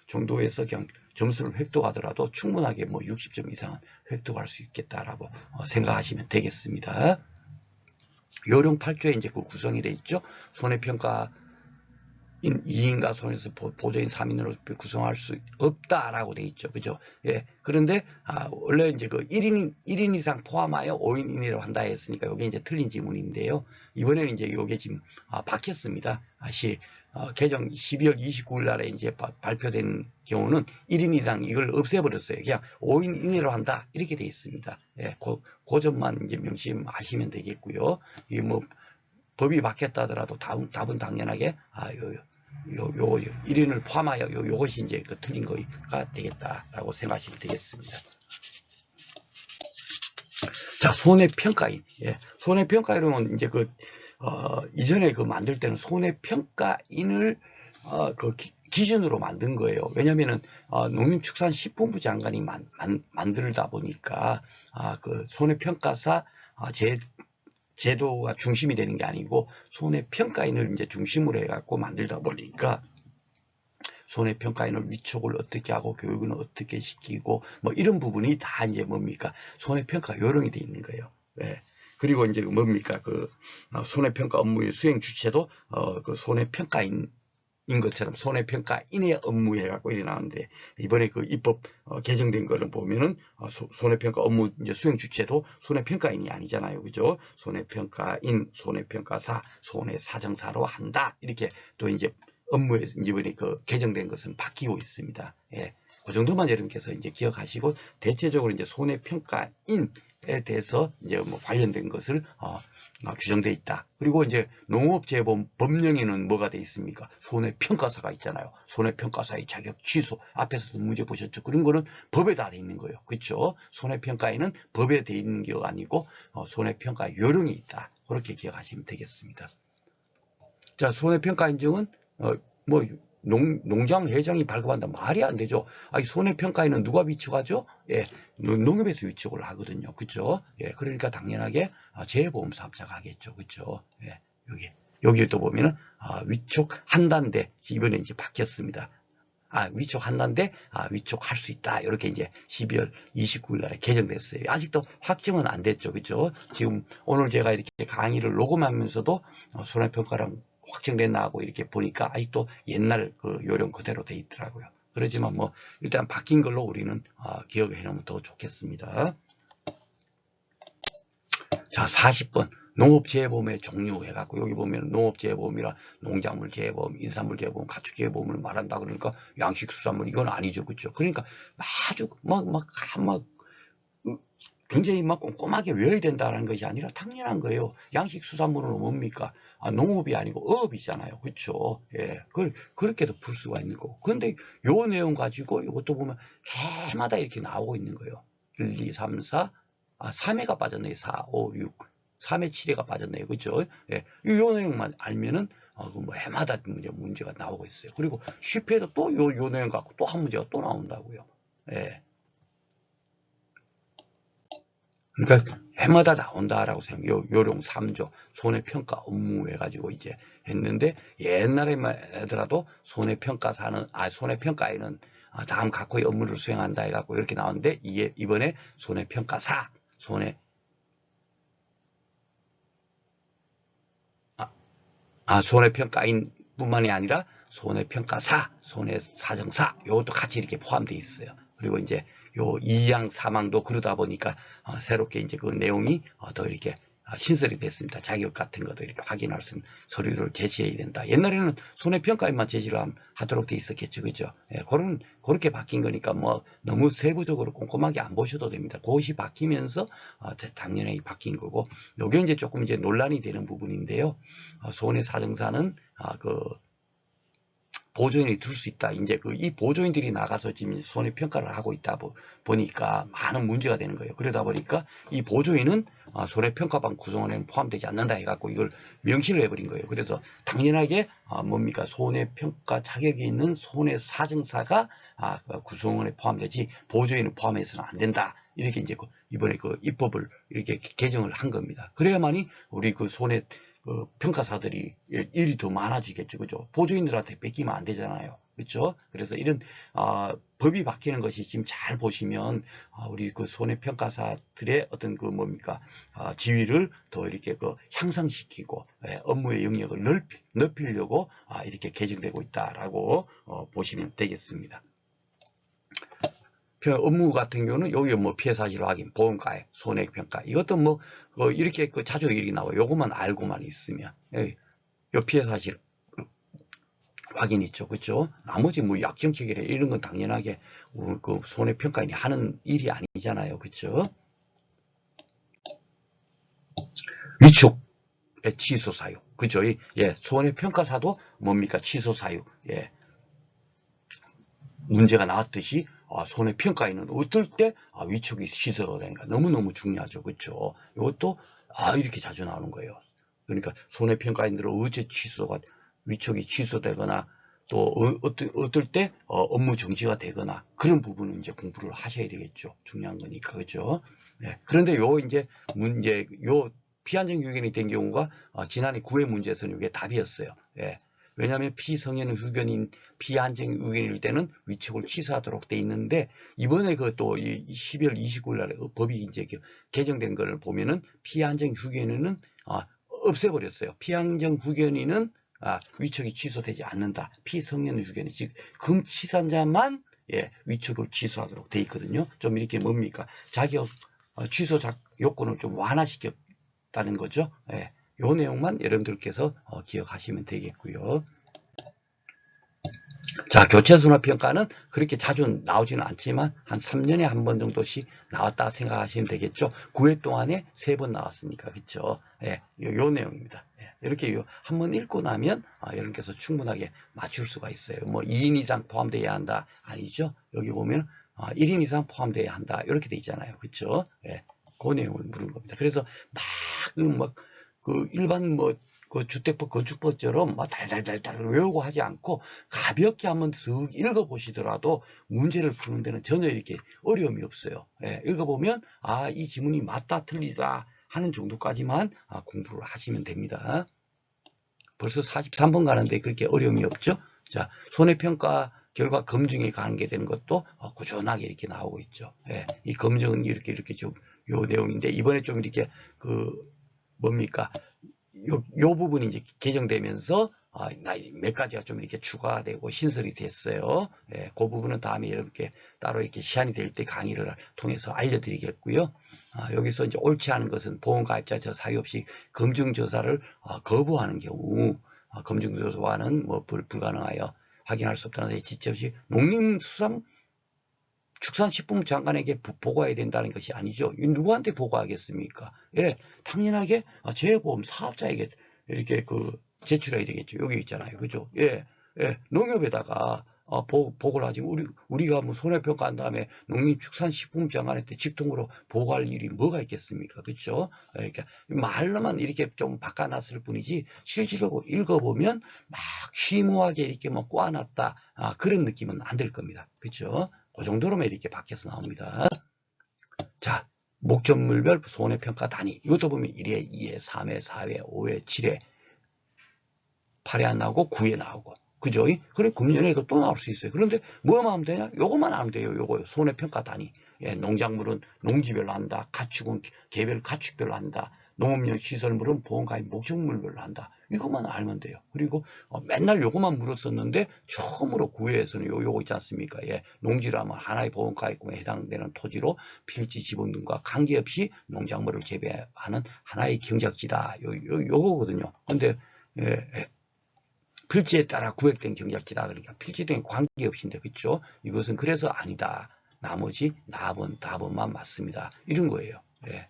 정도에서 그냥 점수를 획득하더라도 충분하게 뭐 60점 이상은 획득할 수 있겠다라고 생각하시면 되겠습니다. 요령 8조에 이제 그 구성이 되어 있죠. 손해평가 2인과 손해에서 보조인 3인으로 구성할 수 없다라고 돼 있죠. 그죠? 예. 그런데, 원래 이제 그 1인 이상 포함하여 5인 이내로 한다 했으니까 이게 이제 틀린 지문인데요. 이번에는 이제 이게 지금, 바뀌었습니다. 개정 12월 29일 날에 이제 발표된 경우는 1인 이상 이걸 없애버렸어요. 그냥 5인 이내로 한다. 이렇게 돼 있습니다. 예. 그 점만 이제 명심하시면 되겠고요. 이 뭐, 법이 바뀌었다 하더라도 답은 당연하게, 1인을 포함하여 요것이 이제 그 틀린 거가 되겠다라고 생각하시면 되겠습니다. 자, 손해평가인. 예. 손해평가인은 이제 이전에 만들 때는 손해평가인을, 기준으로 만든 거예요. 왜냐면은, 농림축산식품부 장관이 만들다 보니까, 손해평가사, 제도가 중심이 되는 게 아니고 손해평가인을 이제 중심으로 해갖고 만들다 보니까 손해평가인을 위촉을 어떻게 하고 교육은 어떻게 시키고 뭐 이런 부분이 다 이제 뭡니까 손해평가 요령이 돼 있는 거예요. 네. 그리고 이제 뭡니까 손해평가 업무의 수행 주체도 손해평가인 인 것처럼 손해평가인의 업무 해갖고 이래 나오는데 이번에 입법 개정된 거를 보면은 손해평가 업무 이제 수행 주체도 손해평가인이 아니잖아요. 그죠? 손해평가인, 손해평가사, 손해사정사로 한다. 이렇게 또 이제 업무에 이번에 개정된 것은 바뀌고 있습니다. 예. 그 정도만 여러분께서 이제 기억하시고 대체적으로 이제 손해평가인에 대해서 이제 뭐 관련된 것을 규정되어 있다. 그리고 이제 농업재보험 법령에는 뭐가 되어 있습니까? 손해평가사가 있잖아요. 손해평가사의 자격 취소. 앞에서도 문제 보셨죠? 그런 거는 법에 다 되어 있는 거예요. 그렇죠? 손해평가에는 법에 되어 있는 게 아니고 손해평가 요령이 있다. 그렇게 기억하시면 되겠습니다. 자, 손해평가 인증은 농장 회장이 발급한다. 말이 안 되죠. 손해평가에는 누가 위촉하죠? 예, 농협에서 위촉을 하거든요. 그쵸? 예, 그러니까 당연하게 재보험사업자가 하겠죠. 그쵸? 예, 여기 또 보면은, 위촉한다인데, 이번에 이제 바뀌었습니다. 위촉한다는데 위촉할 수 있다. 이렇게 이제 12월 29일 날에 개정됐어요. 아직도 확정은 안 됐죠. 그죠? 지금 오늘 제가 이렇게 강의를 녹음하면서도 손해평가랑 확정됐나 하고 이렇게 보니까 아직도 옛날 그 요령 그대로 돼 있더라고요. 그렇지만 뭐 일단 바뀐 걸로 우리는 기억해 놓으면 더 좋겠습니다. 자, 40번. 농업재해보험의 종류 해갖고 여기 보면 농업재해보험이라 농작물재해보험, 인산물재해보험, 가축재해보험을 말한다 그러니까 양식수산물 이건 아니죠, 그렇죠? 그러니까 아주 굉장히 막 꼼꼼하게 외워야 된다는 것이 아니라 당연한 거예요. 양식수산물은 뭡니까? 농업이 아니고 어업이잖아요, 그렇죠? 예, 그렇게도 풀 수가 있는 거고. 그런데 요 내용 가지고 이것도 보면 해마다 이렇게 나오고 있는 거예요. 1, 2, 3, 4. 3회가 빠졌네요. 4, 5, 6, 3회, 7회가 빠졌네요. 그죠? 예. 요 내용만 알면은, 뭐 해마다 문제가 나오고 있어요. 그리고 10회도 또 요 내용 갖고 또 한 문제가 또 나온다고요. 예. 그러니까 해마다 나온다라고 생각해요. 요령 3조, 손해평가 업무 해가지고 이제 했는데, 옛날에만 하더라도 손해평가에는 다음 각호의 업무를 수행한다 해갖고 이렇게 나오는데, 이번에 손해평가사, 손해평가인 뿐만이 아니라 손해평가사, 손해사정사, 요것도 같이 이렇게 포함되어 있어요. 그리고 이제 요 2양 3항도 그러다 보니까 새롭게 이제 그 내용이 더 이렇게 신설이 됐습니다. 자격 같은 것도 이렇게 확인할 수 있는 서류를 제시해야 된다. 옛날에는 손해평가인만 제시를 하도록 돼 있었겠죠. 그죠? 예, 그렇게 바뀐 거니까 뭐 너무 세부적으로 꼼꼼하게 안 보셔도 됩니다. 그것이 바뀌면서 당연히 바뀐 거고, 요게 이제 조금 이제 논란이 되는 부분인데요. 손해사정사는 보조인이 둘 수 있다. 이제 이 보조인들이 나가서 지금 손해평가를 하고 있다 보니까 많은 문제가 되는 거예요. 그러다 보니까 이 보조인은 손해평가반 구성원에는 포함되지 않는다 해갖고 이걸 명시를 해버린 거예요. 그래서 당연하게 뭡니까? 손해평가 자격이 있는 손해사정사가 구성원에 포함되지 보조인은 포함해서는 안 된다. 이렇게 이제 이번에 입법을 이렇게 개정을 한 겁니다. 그래야만이 우리 평가사들이 일이 더 많아지겠죠. 그죠? 보조인들한테 뺏기면 안 되잖아요. 그렇죠? 그래서 이런 법이 바뀌는 것이 지금 잘 보시면 우리 손해평가사들의 어떤 지위를 더 이렇게 향상시키고 업무의 영역을 넓히려고 이렇게 개정되고 있다라고 보시면 되겠습니다. 업무 같은 경우는 여기 피해 사실 확인, 보험가액, 손해평가 이것도 이렇게 자주 일이 나와요. 요것만 알고만 있으면 요 피해 사실 확인 있죠, 그렇죠? 나머지 약정체계래 이런 건 당연하게 손해평가인이 하는 일이 아니잖아요, 그렇죠? 위촉의 취소 사유, 그죠? 예, 손해평가사도 뭡니까? 취소 사유, 예. 문제가 나왔듯이 손해평가에는 어떨 때 위촉이 취소가 되는가 너무너무 중요하죠. 그렇죠? 이것도 이렇게 자주 나오는 거예요. 그러니까 손해평가인들은 어째 위촉이 취소되거나 또 어떨 때 업무 정지가 되거나 그런 부분은 이제 공부를 하셔야 되겠죠. 중요한 거니까. 그렇죠? 네. 그런데 요 피한정 유견이 된 경우가 지난해 9회 문제에서는 이게 답이었어요. 예. 왜냐하면 피성년 후견인 피한정 유견일 때는 위촉을 취소하도록 돼 있는데 이번에 또 12월 29일 날에 법이 이제 개정된 걸 보면은 피한정 후견인은 없애버렸어요. 피한정 후견인은 위촉이 취소되지 않는다. 피성년 후견인 즉 금치산자만 위촉을 취소하도록 돼 있거든요. 좀 이렇게 자격 취소 요건을 좀 완화시켰다는 거죠. 예. 요 내용만 여러분들께서 기억하시면 되겠고요. 자, 교체순환평가는 그렇게 자주 나오지는 않지만 한 3년에 한 번 정도씩 나왔다 생각하시면 되겠죠. 9회 동안에 3번 나왔으니까, 그렇죠? 예, 요 내용입니다. 예, 이렇게 한 번 읽고 나면 여러분께서 충분하게 맞출 수가 있어요. 2인 이상 포함되어야 한다 아니죠? 여기 보면 1인 이상 포함되어야 한다 이렇게 돼 있잖아요, 그렇죠? 예, 그 내용을 물은 겁니다. 그래서 일반 주택법 건축법처럼 달달달달 외우고 하지 않고 가볍게 한번 쓱 읽어보시더라도 문제를 푸는 데는 전혀 이렇게 어려움이 없어요. 예, 읽어보면 이 지문이 맞다 틀리다 하는 정도까지만 공부를 하시면 됩니다. 벌써 43번 가는데 그렇게 어려움이 없죠. 자, 손해평가 결과 검증에 가게 되는 것도 꾸준하게 이렇게 나오고 있죠. 예, 이 검증은 이렇게 좀 요 내용인데 이번에 좀 이렇게 뭡니까? 요 부분이 이제 개정되면서 몇 가지가 좀 이렇게 추가되고 신설이 됐어요. 예, 그 부분은 다음에 이렇게 따로 이렇게 시간이 될 때 강의를 통해서 알려드리겠고요. 여기서 이제 옳지 않은 것은 보험가입자 저 사유 없이 검증조사를 거부하는 경우, 검증조사와는 뭐 불가능하여 확인할 수 없다는 지체 없이 농림축산식품 장관에게 보고해야 된다는 것이 아니죠. 누구한테 보고하겠습니까? 예, 당연하게 재보험 사업자에게 이렇게 제출해야 되겠죠. 여기 있잖아요. 그죠? 예, 예, 농협에다가 보고를 하지. 우리가 뭐 손해평가한 다음에 농림축산식품 장관한테 직통으로 보고할 일이 뭐가 있겠습니까? 그죠? 그러니까 말로만 이렇게 좀 바꿔놨을 뿐이지 실질적으로 읽어보면 막 희무하게 이렇게 뭐 꼬아놨다. 그런 느낌은 안 들 겁니다. 그죠? 그 정도로만 이렇게 바뀌어서 나옵니다. 자, 목적물별 손해평가 단위. 이것도 보면 1회, 2회, 3회, 4회, 5회, 7회, 8회 안 나오고 9회 나오고. 그죠? 그래, 금년에도 또 나올 수 있어요. 그런데 뭐만 하면 되냐? 요것만 하면 돼요. 요거 손해평가 단위. 예, 농작물은 농지별로 한다. 가축은 개별 가축별로 한다. 농업용 시설물은 보험가입 목적물별로 한다. 이것만 알면 돼요. 그리고 맨날 요것만 물었었는데 처음으로 구회에서는 요거 있지 않습니까? 예, 농지라면 하나의 보험가입금에 해당되는 토지로 필지 지분 등과 관계없이 농작물을 재배하는 하나의 경작지다. 요거거든요. 근데 필지에 따라 구획된 경작지다. 그러니까 필지 등에 관계없이인데 그렇죠? 이것은 그래서 아니다. 나머지 답은만 맞습니다. 이런 거예요. 예.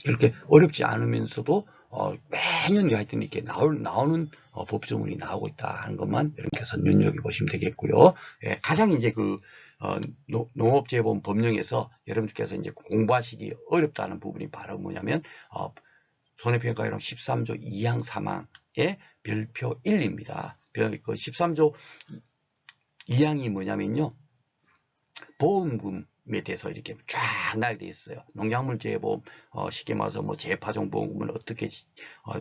이렇게 어렵지 않으면서도 매년 하여튼 이렇게 나오는 법조문이 나오고 있다 하는 것만 여러분께서 눈여겨보시면 되겠고요. 예, 가장 이제 농업재보험 법령에서 여러분들께서 이제 공부하시기 어렵다는 부분이 바로 뭐냐면 손해평가율은 13조 2항 3항의 별표 1입니다. 그 13조 2항이 뭐냐면요. 보험금에 대해서 이렇게 쫙 나열되어 있어요. 농작물 재보험, 쉽게 말해서 뭐 재파종 보험금은 어떻게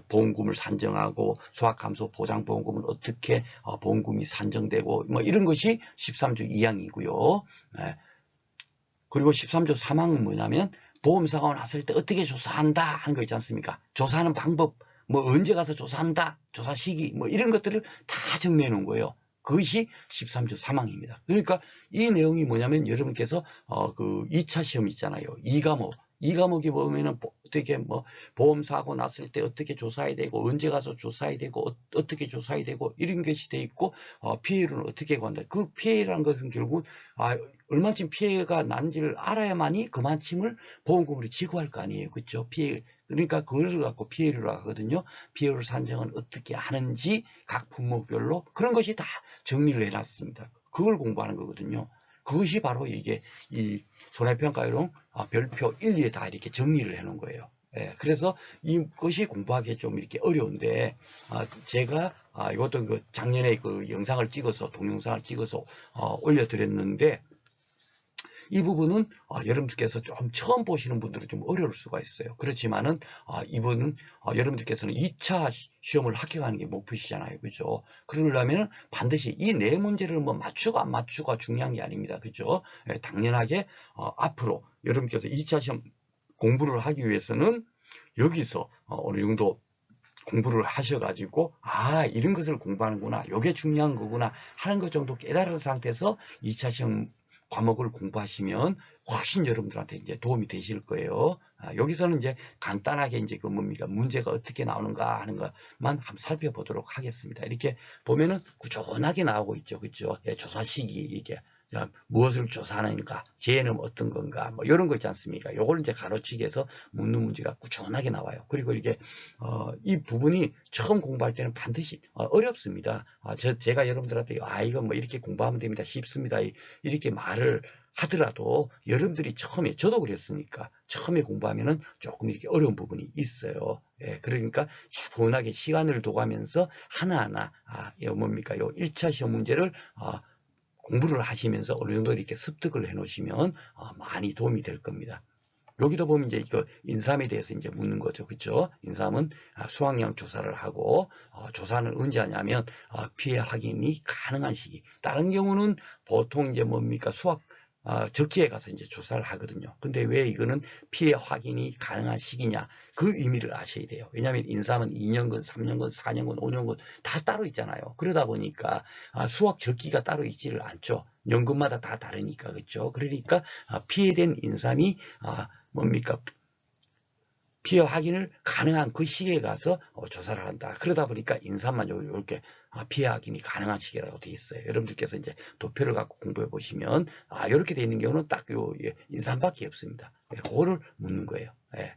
보험금을 산정하고 수확감소 보장 보험금은 어떻게 보험금이 산정되고 뭐 이런 것이 13조 2항이고요. 그리고 13조 3항은 뭐냐면 보험사고가 났을 때 어떻게 조사한다 하는 거 있지 않습니까? 조사하는 방법, 뭐 언제 가서 조사한다, 조사 시기, 뭐 이런 것들을 다 정리해 놓은 거예요. 그것이 13조 3항입니다. 그러니까 이 내용이 뭐냐면 여러분께서 그 2차 시험 있잖아요. 2과목이 보면은 어떻게 뭐 보험사고 났을 때 어떻게 조사해야 되고 언제 가서 조사해야 되고 어떻게 조사해야 되고 이런 것이 돼 있고 피해율은 어떻게 관다. 그 피해라는 것은 결국 얼마쯤 피해가 난지를 알아야만이 그만큼을 보험금으로 지급할 거 아니에요. 그렇죠? 피해. 그러니까 그걸 갖고 피해를 하거든요. 피해율 산정은 어떻게 하는지 각 품목별로 그런 것이 다 정리를 해놨습니다. 그걸 공부하는 거거든요. 그것이 바로 이게 이 손해평가율은 별표 1, 2에 다 이렇게 정리를 해놓은 거예요. 예, 그래서 이것이 공부하기 좀 이렇게 어려운데 제가 이것도 작년에 영상을 찍어서 동영상을 찍어서 올려드렸는데 이 부분은 여러분들께서 좀 처음 보시는 분들은 좀 어려울 수가 있어요. 그렇지만은 이분은 여러분들께서는 2차 시험을 합격하는 게 목표시잖아요. 그죠? 그러려면 반드시 이 네 문제를 뭐 맞추고 안 맞추고가 중요한 게 아닙니다. 그죠? 당연하게 앞으로 여러분께서 2차 시험 공부를 하기 위해서는 여기서 어느 정도 공부를 하셔가지고 이런 것을 공부하는구나, 이게 중요한 거구나 하는 것 정도 깨달은 상태에서 2차 시험 과목을 공부하시면 훨씬 여러분들한테 이제 도움이 되실 거예요. 여기서는 이제 간단하게 이제 뭡니까? 문제가 어떻게 나오는가 하는 것만 한번 살펴보도록 하겠습니다. 이렇게 보면은 꾸준하게 나오고 있죠. 그죠? 조사 시기, 이게. 무엇을 조사하는가, 재해는 어떤 건가, 뭐 이런 거 있지 않습니까? 요걸 이제 가로치기해서 묻는 문제가 꾸준하게 나와요. 그리고 이게 이 부분이 처음 공부할 때는 반드시 어렵습니다. 제가 여러분들한테 이거 뭐 이렇게 공부하면 됩니다, 쉽습니다, 이렇게 말을 하더라도 여러분들이 처음에, 저도 그랬으니까 처음에 공부하면은 조금 이렇게 어려운 부분이 있어요. 그러니까 차분하게 시간을 둬가면서 하나하나 요 1차 시험 문제를 공부를 하시면서 어느 정도 이렇게 습득을 해 놓으시면 많이 도움이 될 겁니다. 여기도 보면 이제 이거 인삼에 대해서 이제 묻는 거죠. 그렇죠? 인삼은 수확량 조사를 하고 조사는 언제 하냐면 피해 확인이 가능한 시기. 다른 경우는 보통 이제 뭡니까 적기에 가서 이제 조사를 하거든요. 근데 왜 이거는 피해 확인이 가능한 시기냐? 그 의미를 아셔야 돼요. 왜냐하면 인삼은 2년근, 3년근, 4년근, 5년근 다 따로 있잖아요. 그러다 보니까 수확 적기가 따로 있지를 않죠. 연근마다 다 다르니까. 그렇죠? 그러니까 피해된 인삼이 뭡니까? 피해 확인을 가능한 그 시기에 가서 조사를 한다. 그러다 보니까 인삼만 이렇게 피해 확인이 가능한 시기라고 되어 있어요. 여러분들께서 이제 도표를 갖고 공부해 보시면 이렇게 되어 있는 경우는 딱 인삼밖에 없습니다. 그거를 묻는 거예요. 예.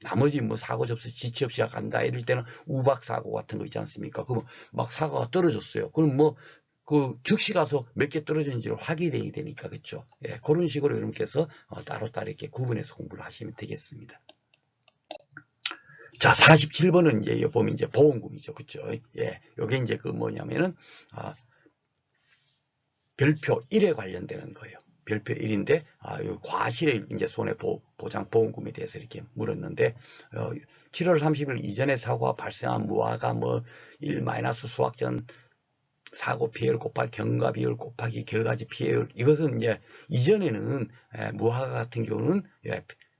나머지 뭐 사고 접수 지체 없이 간다 이럴 때는 우박 사고 같은 거 있지 않습니까? 그럼 막 사고가 떨어졌어요. 그럼 뭐 그 즉시 가서 몇 개 떨어졌는지를 확인해야 되니까 그렇죠. 예. 그런 식으로 여러분께서 따로따로 이렇게 구분해서 공부를 하시면 되겠습니다. 자, 47번은 이제 보면 이제 보험금이죠. 그쵸? 예. 요게 이제 그 뭐냐면은, 별표 1에 관련되는 거예요. 별표 1인데, 과실의 이제 손해보장 보험금에 대해서 이렇게 물었는데, 7월 30일 이전에 사고가 발생한 무화가 1 마이너스 수확 전 사고 피해율 곱하기 경과 비율 곱하기 결과지 피해율. 이것은 이제 이전에는 무화과 같은 경우는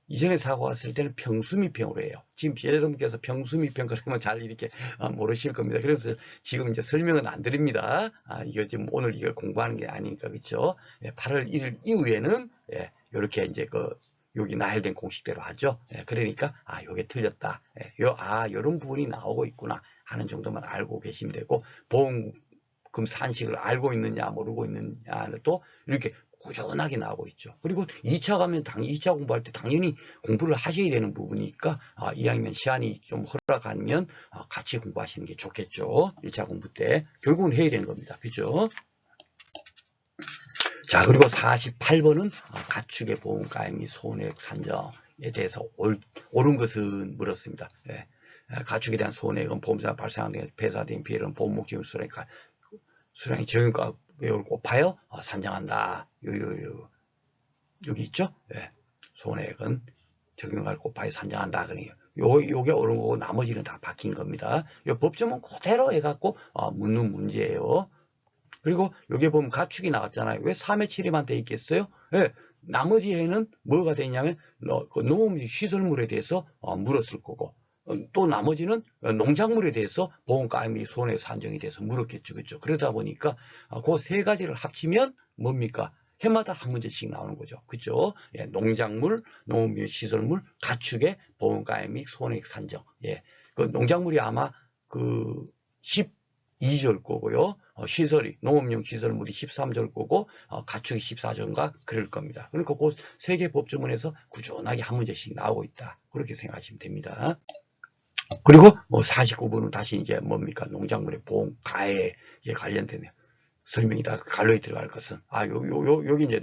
이전에 사고 왔을 때는 평수미평으로 해요. 지금 여러분께서 평수미평 그러면 잘 이렇게 모르실 겁니다. 그래서 지금 이제 설명은 안 드립니다. 이거 지금 오늘 이걸 공부하는 게 아니니까 그렇죠. 8월 1일 이후에는 이렇게 이제 여기 나열된 공식대로 하죠. 그러니까 요게 틀렸다. 요런 부분이 나오고 있구나 하는 정도만 알고 계시면 되고 보험금 산식을 알고 있느냐 모르고 있느냐는 또 이렇게 꾸준하게 나오고 있죠. 그리고 2차 가면 2차 공부할 때 당연히 공부를 하셔야 되는 부분이니까 2학년 시간이 좀 허락하면 같이 공부하시는 게 좋겠죠. 1차 공부 때 결국은 해야 되는 겁니다. 그죠? 자, 그리고 48번은 가축의 보험가액 및 손해액 산정에 대해서 옳은 것은 물었습니다. 가축에 대한 손해액은 보험사가 발생한 데 배사된 피해는 보험 목적인 수량이 적용가 을 곱하여 산정한다. 여기 있죠? 손해액은 적용을 곱하여 산정한다. 그러니까 요게 옳은 거고 나머지는 다 바뀐 겁니다. 요 법조문 그대로 해갖고 묻는 문제예요. 그리고 여기 보면 가축이 나왔잖아요. 왜 3회 7회만 돼 있겠어요? 나머지 해는 뭐가 되냐면 농업 시설물에 대해서 물었을 거고 또 나머지는 농작물에 대해서 보험가액 및 손해 산정에 대해서 물었겠죠. 그렇죠? 그러다 보니까 그 세 가지를 합치면 뭡니까? 해마다 한 문제씩 나오는 거죠. 그렇죠? 농작물, 농업 및 시설물, 가축의 보험가액 및 손해액 산정. 그 농작물이 아마 그 12조일 거고요. 농업용 시설물이 13조일 거고 가축이 14조인가 그럴 겁니다. 그러니까 그 세 개 법조문에서 꾸준하게 한 문제씩 나오고 있다. 그렇게 생각하시면 됩니다. 그리고 49번은 다시 이제 뭡니까? 농작물의 보험 가액에 관련된 설명이다. 갈로에 들어갈 것은 여기 이제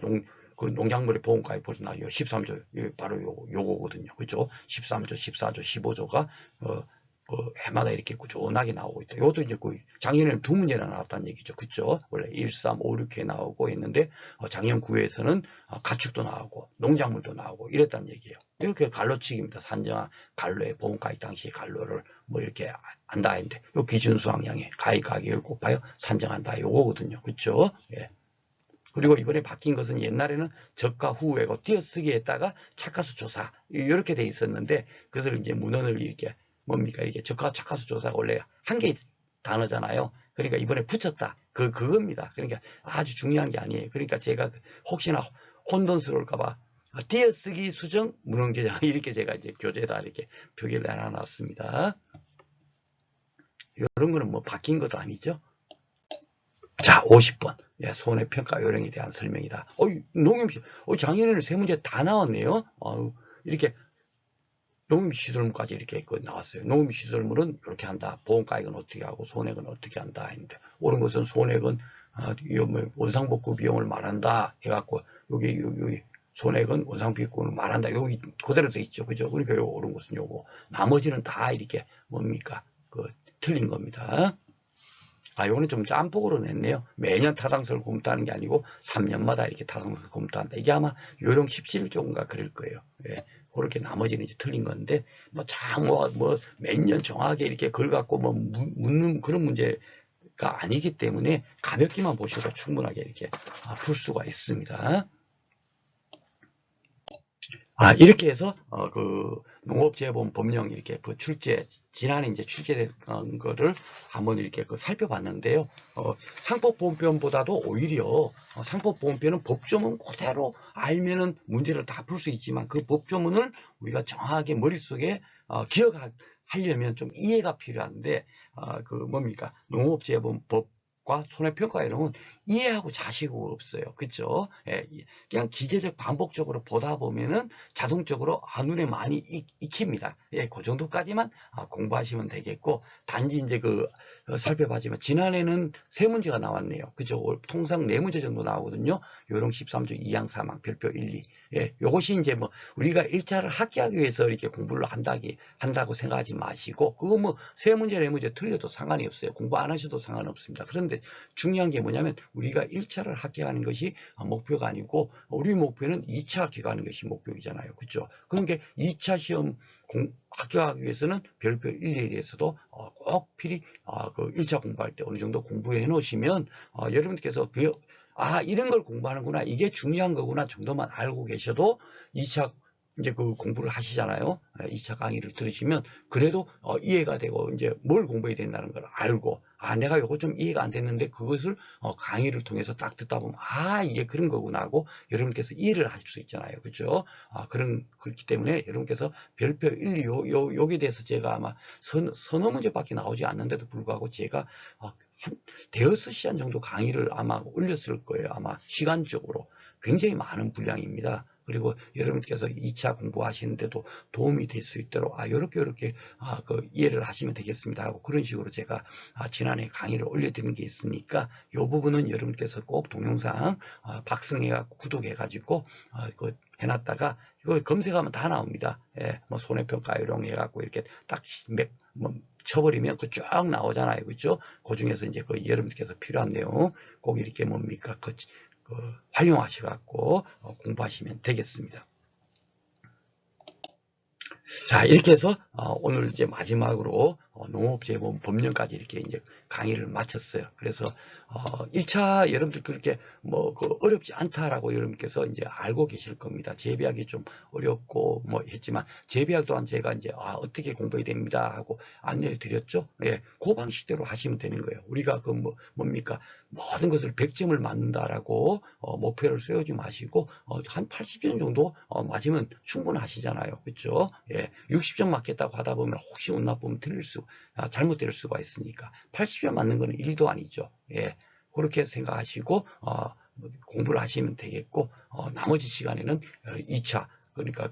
농작물의 보험 가액 벌써 나요. 13조 바로 요거거든요. 그죠? 13조, 14조, 15조가 해마다 이렇게 꾸준하게 나오고 있다. 이것도 이제 작년에는 두 문제나 나왔다는 얘기죠. 그죠? 원래 1, 3, 5, 6회 나오고 있는데 작년 9회에서는 가축도 나오고 농작물도 나오고 이랬다는 얘기예요. 이렇게 갈로치기입니다. 산정한 갈로의 보험가액 당시 갈로를 이렇게 한다 했는데 요 기준 수확량의 가액 가격을 곱하여 산정한다. 요거거든요. 그죠? 그리고 이번에 바뀐 것은 옛날에는 적과 후회고 띄어쓰기에다가 착가수 조사 이렇게 돼 있었는데 그것을 이제 문헌을 이렇게 뭡니까? 이게 적과 착가수 조사가 원래 한 개의 단어잖아요. 그러니까 이번에 붙였다. 그겁니다. 그러니까 아주 중요한 게 아니에요. 그러니까 제가 혹시나 혼돈스러울까봐 띄어쓰기 수정 문헌개정 이렇게 제가 이제 교재에다 이렇게 표기를 해놨습니다. 이런 거는 바뀐 것도 아니죠. 자, 50번. 손해평가 요령에 대한 설명이다. 농협시, 작년에는 세 문제 다 나왔네요. 이렇게 농업시설물까지 이렇게 나왔어요. 농업시설물은 이렇게 한다. 보험가액은 어떻게 하고 손해액은 어떻게 한다 했는데 옳은 것은 손해액은 원상복구 비용을 말한다 해갖고 여기 손해액은 원상복구를 말한다. 여기 그대로 돼 있죠. 그죠? 그러니까 옳은 것은 요거. 나머지는 다 이렇게 뭡니까? 틀린 겁니다. 요거는 좀 짬뽕으로 냈네요. 매년 타당성을 검토하는 게 아니고 3년마다 이렇게 타당성을 검토한다. 이게 아마 요령 17조인가 그럴 거예요. 그렇게 나머지는 이제 틀린 건데, 몇 년 정확하게 이렇게 걸 갖고 묻는 그런 문제가 아니기 때문에 가볍게만 보셔도 충분하게 이렇게 풀 수가 있습니다. 이렇게 해서 그 농업재해보험 법령 이렇게 그 지난해 이제 출제된 거를 한번 이렇게 살펴봤는데요. 상법보험편보다도 오히려 상법보험편은 법조문 그대로 알면은 문제를 다 풀 수 있지만, 그 법조문을 우리가 정확하게 머릿속에 기억하려면 좀 이해가 필요한데, 농업재해보험법 손해평가 이런 건 이해하고 자시고 없어요. 그렇죠? 예, 그냥 기계적 반복적으로 보다 보면은 자동적으로 눈에 많이 익힙니다. 예, 그 정도까지만 공부하시면 되겠고, 단지 이제 살펴봤지만 지난해는 3문제가 나왔네요. 그죠? 통상 4문제 정도 나오거든요. 요령 13조 2항 3항 별표 1, 2. 예, 요것이 이제 우리가 1차를 합격하기 위해서 이렇게 공부를 한다고 생각하지 마시고, 그거 3문제 4문제 틀려도 상관이 없어요. 공부 안 하셔도 상관없습니다. 그런데 중요한 게 뭐냐면, 우리가 1차를 합격하는 것이 목표가 아니고, 우리 목표는 2차 합격하는 것이 목표이잖아요. 그렇죠? 그러니까 2차 시험 합격하기 위해서는 별표 1, 2에 대해서도 꼭 필히 그 1차 공부할 때 어느 정도 공부해 놓으시면 여러분께서 이런 걸 공부하는구나, 이게 중요한 거구나 정도만 알고 계셔도 2차 이제 그 공부를 하시잖아요. 2차 강의를 들으시면 그래도 이해가 되고, 이제 뭘 공부해야 된다는 걸 알고, 내가 요거 좀 이해가 안 됐는데 그것을 강의를 통해서 딱 듣다 보면 이게 그런 거구나 하고 여러분께서 이해를 하실 수 있잖아요. 그렇죠? 그렇기 때문에 여러분께서 별표 1, 2, 요게 대해서 제가 아마 서너 문제밖에 나오지 않는데도 불구하고 제가 한 대여섯 시간 정도 강의를 아마 올렸을 거예요. 아마 시간적으로 굉장히 많은 분량입니다. 그리고 여러분께서 2차 공부하시는데도 도움이 될 수 있도록 요렇게 이해를 하시면 되겠습니다 하고, 그런 식으로 제가 지난해 강의를 올려드린 게 있으니까 이 부분은 여러분께서 꼭 동영상 박승해갖고 구독해가지고 해놨다가 이거 검색하면 다 나옵니다. 예, 손해평가 요령 해갖고 이렇게 딱 쳐버리면 쭉 나오잖아요. 그죠? 그 중에서 이제 여러분께서 필요한 내용 꼭 이렇게 활용하셔갖고 공부하시면 되겠습니다. 자, 이렇게 해서 오늘 이제 마지막으로 농업재해보험 법령까지 이렇게 이제 강의를 마쳤어요. 그래서 1차 여러분들 그렇게 어렵지 않다라고 여러분께서 이제 알고 계실 겁니다. 재배하기 좀 어렵고 했지만, 재배학 또한 제가 이제 어떻게 공부해야 됩니다 하고 안내를 드렸죠. 예, 그 방식대로 하시면 되는 거예요. 우리가 뭡니까? 모든 것을 100점을 맞는다라고 목표를 세우지 마시고 한 80점 정도 맞으면 충분하시잖아요. 그렇죠? 예, 60점 맞겠다고 하다 보면 혹시 운 나쁘면 잘못될 수가 있으니까 80점 맞는 거는 1도 아니죠. 예, 그렇게 생각하시고 공부를 하시면 되겠고, 나머지 시간에는 2차, 그러니까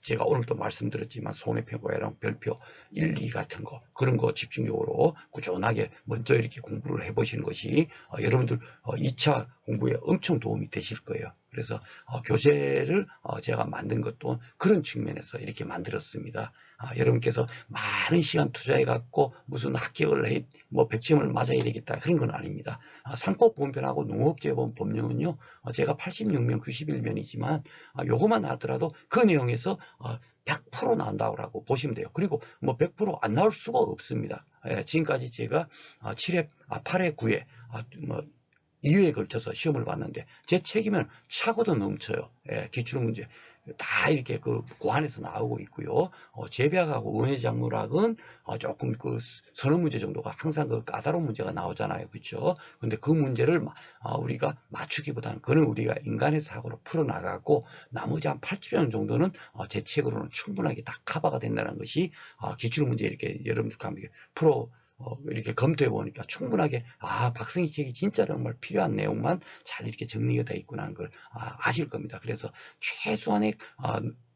제가 오늘도 말씀드렸지만 손해평가랑 별표 1, 2 같은 거, 그런 거 집중적으로 꾸준하게 먼저 이렇게 공부를 해보시는 것이 여러분들 2차 공부에 엄청 도움이 되실 거예요. 그래서 교재를 제가 만든 것도 그런 측면에서 이렇게 만들었습니다. 여러분께서 많은 시간 투자해 갖고 무슨 합격을 100점을 맞아야 되겠다, 그런 건 아닙니다. 상법보험편하고 농업재해보험 법령은요, 제가 86면 91면이지만 요거만 하더라도 그 내용에서 100% 나온다고 보시면 돼요. 그리고 100% 안 나올 수가 없습니다. 지금까지 제가 7회, 8회, 9회 2회에 걸쳐서 시험을 봤는데 제 책임은 차고도 넘쳐요. 기출문제 다 이렇게 그 안에서 나오고 있고요. 재배학하고 은혜작물학은 조금 서너 문제 정도가 항상 까다로운 문제가 나오잖아요. 그렇죠? 근데 그 문제를 우리가 맞추기보다는 그는 우리가 인간의 사고로 풀어나가고, 나머지 한 80점 정도는 제 책으로는 충분하게 다 커버가 된다는 것이 기출문제 이렇게 여러분들과 함께 이렇게 검토해 보니까 충분하게 박승희 책이 진짜 정말 필요한 내용만 잘 이렇게 정리가 되어 있구나 하는 걸 아실 겁니다. 그래서 최소한의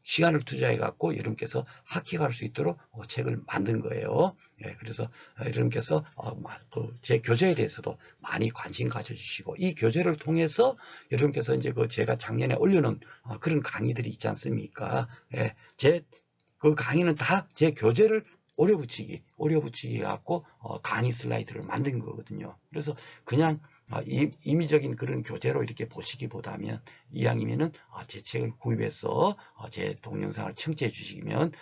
시간을 투자해 갖고 여러분께서 합격할 수 있도록 책을 만든 거예요. 예, 그래서 여러분께서 제 교재에 대해서도 많이 관심 가져주시고, 이 교재를 통해서 여러분께서 이제 제가 작년에 올려놓은 그런 강의들이 있지 않습니까? 예, 그 강의는 다 제 교재를 오려붙이기 갖고 강의 슬라이드를 만든 거거든요. 그래서 그냥 임의적인 그런 교재로 이렇게 보시기보다는 이왕이면은 제 책을 구입해서 제 동영상을 청취해 주시면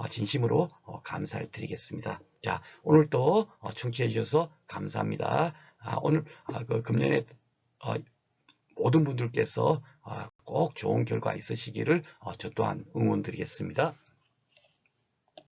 진심으로 감사를 드리겠습니다. 자, 오늘도 청취해 주셔서 감사합니다. 오늘 그 금년에 모든 분들께서 꼭 좋은 결과 있으시기를 저 또한 응원드리겠습니다.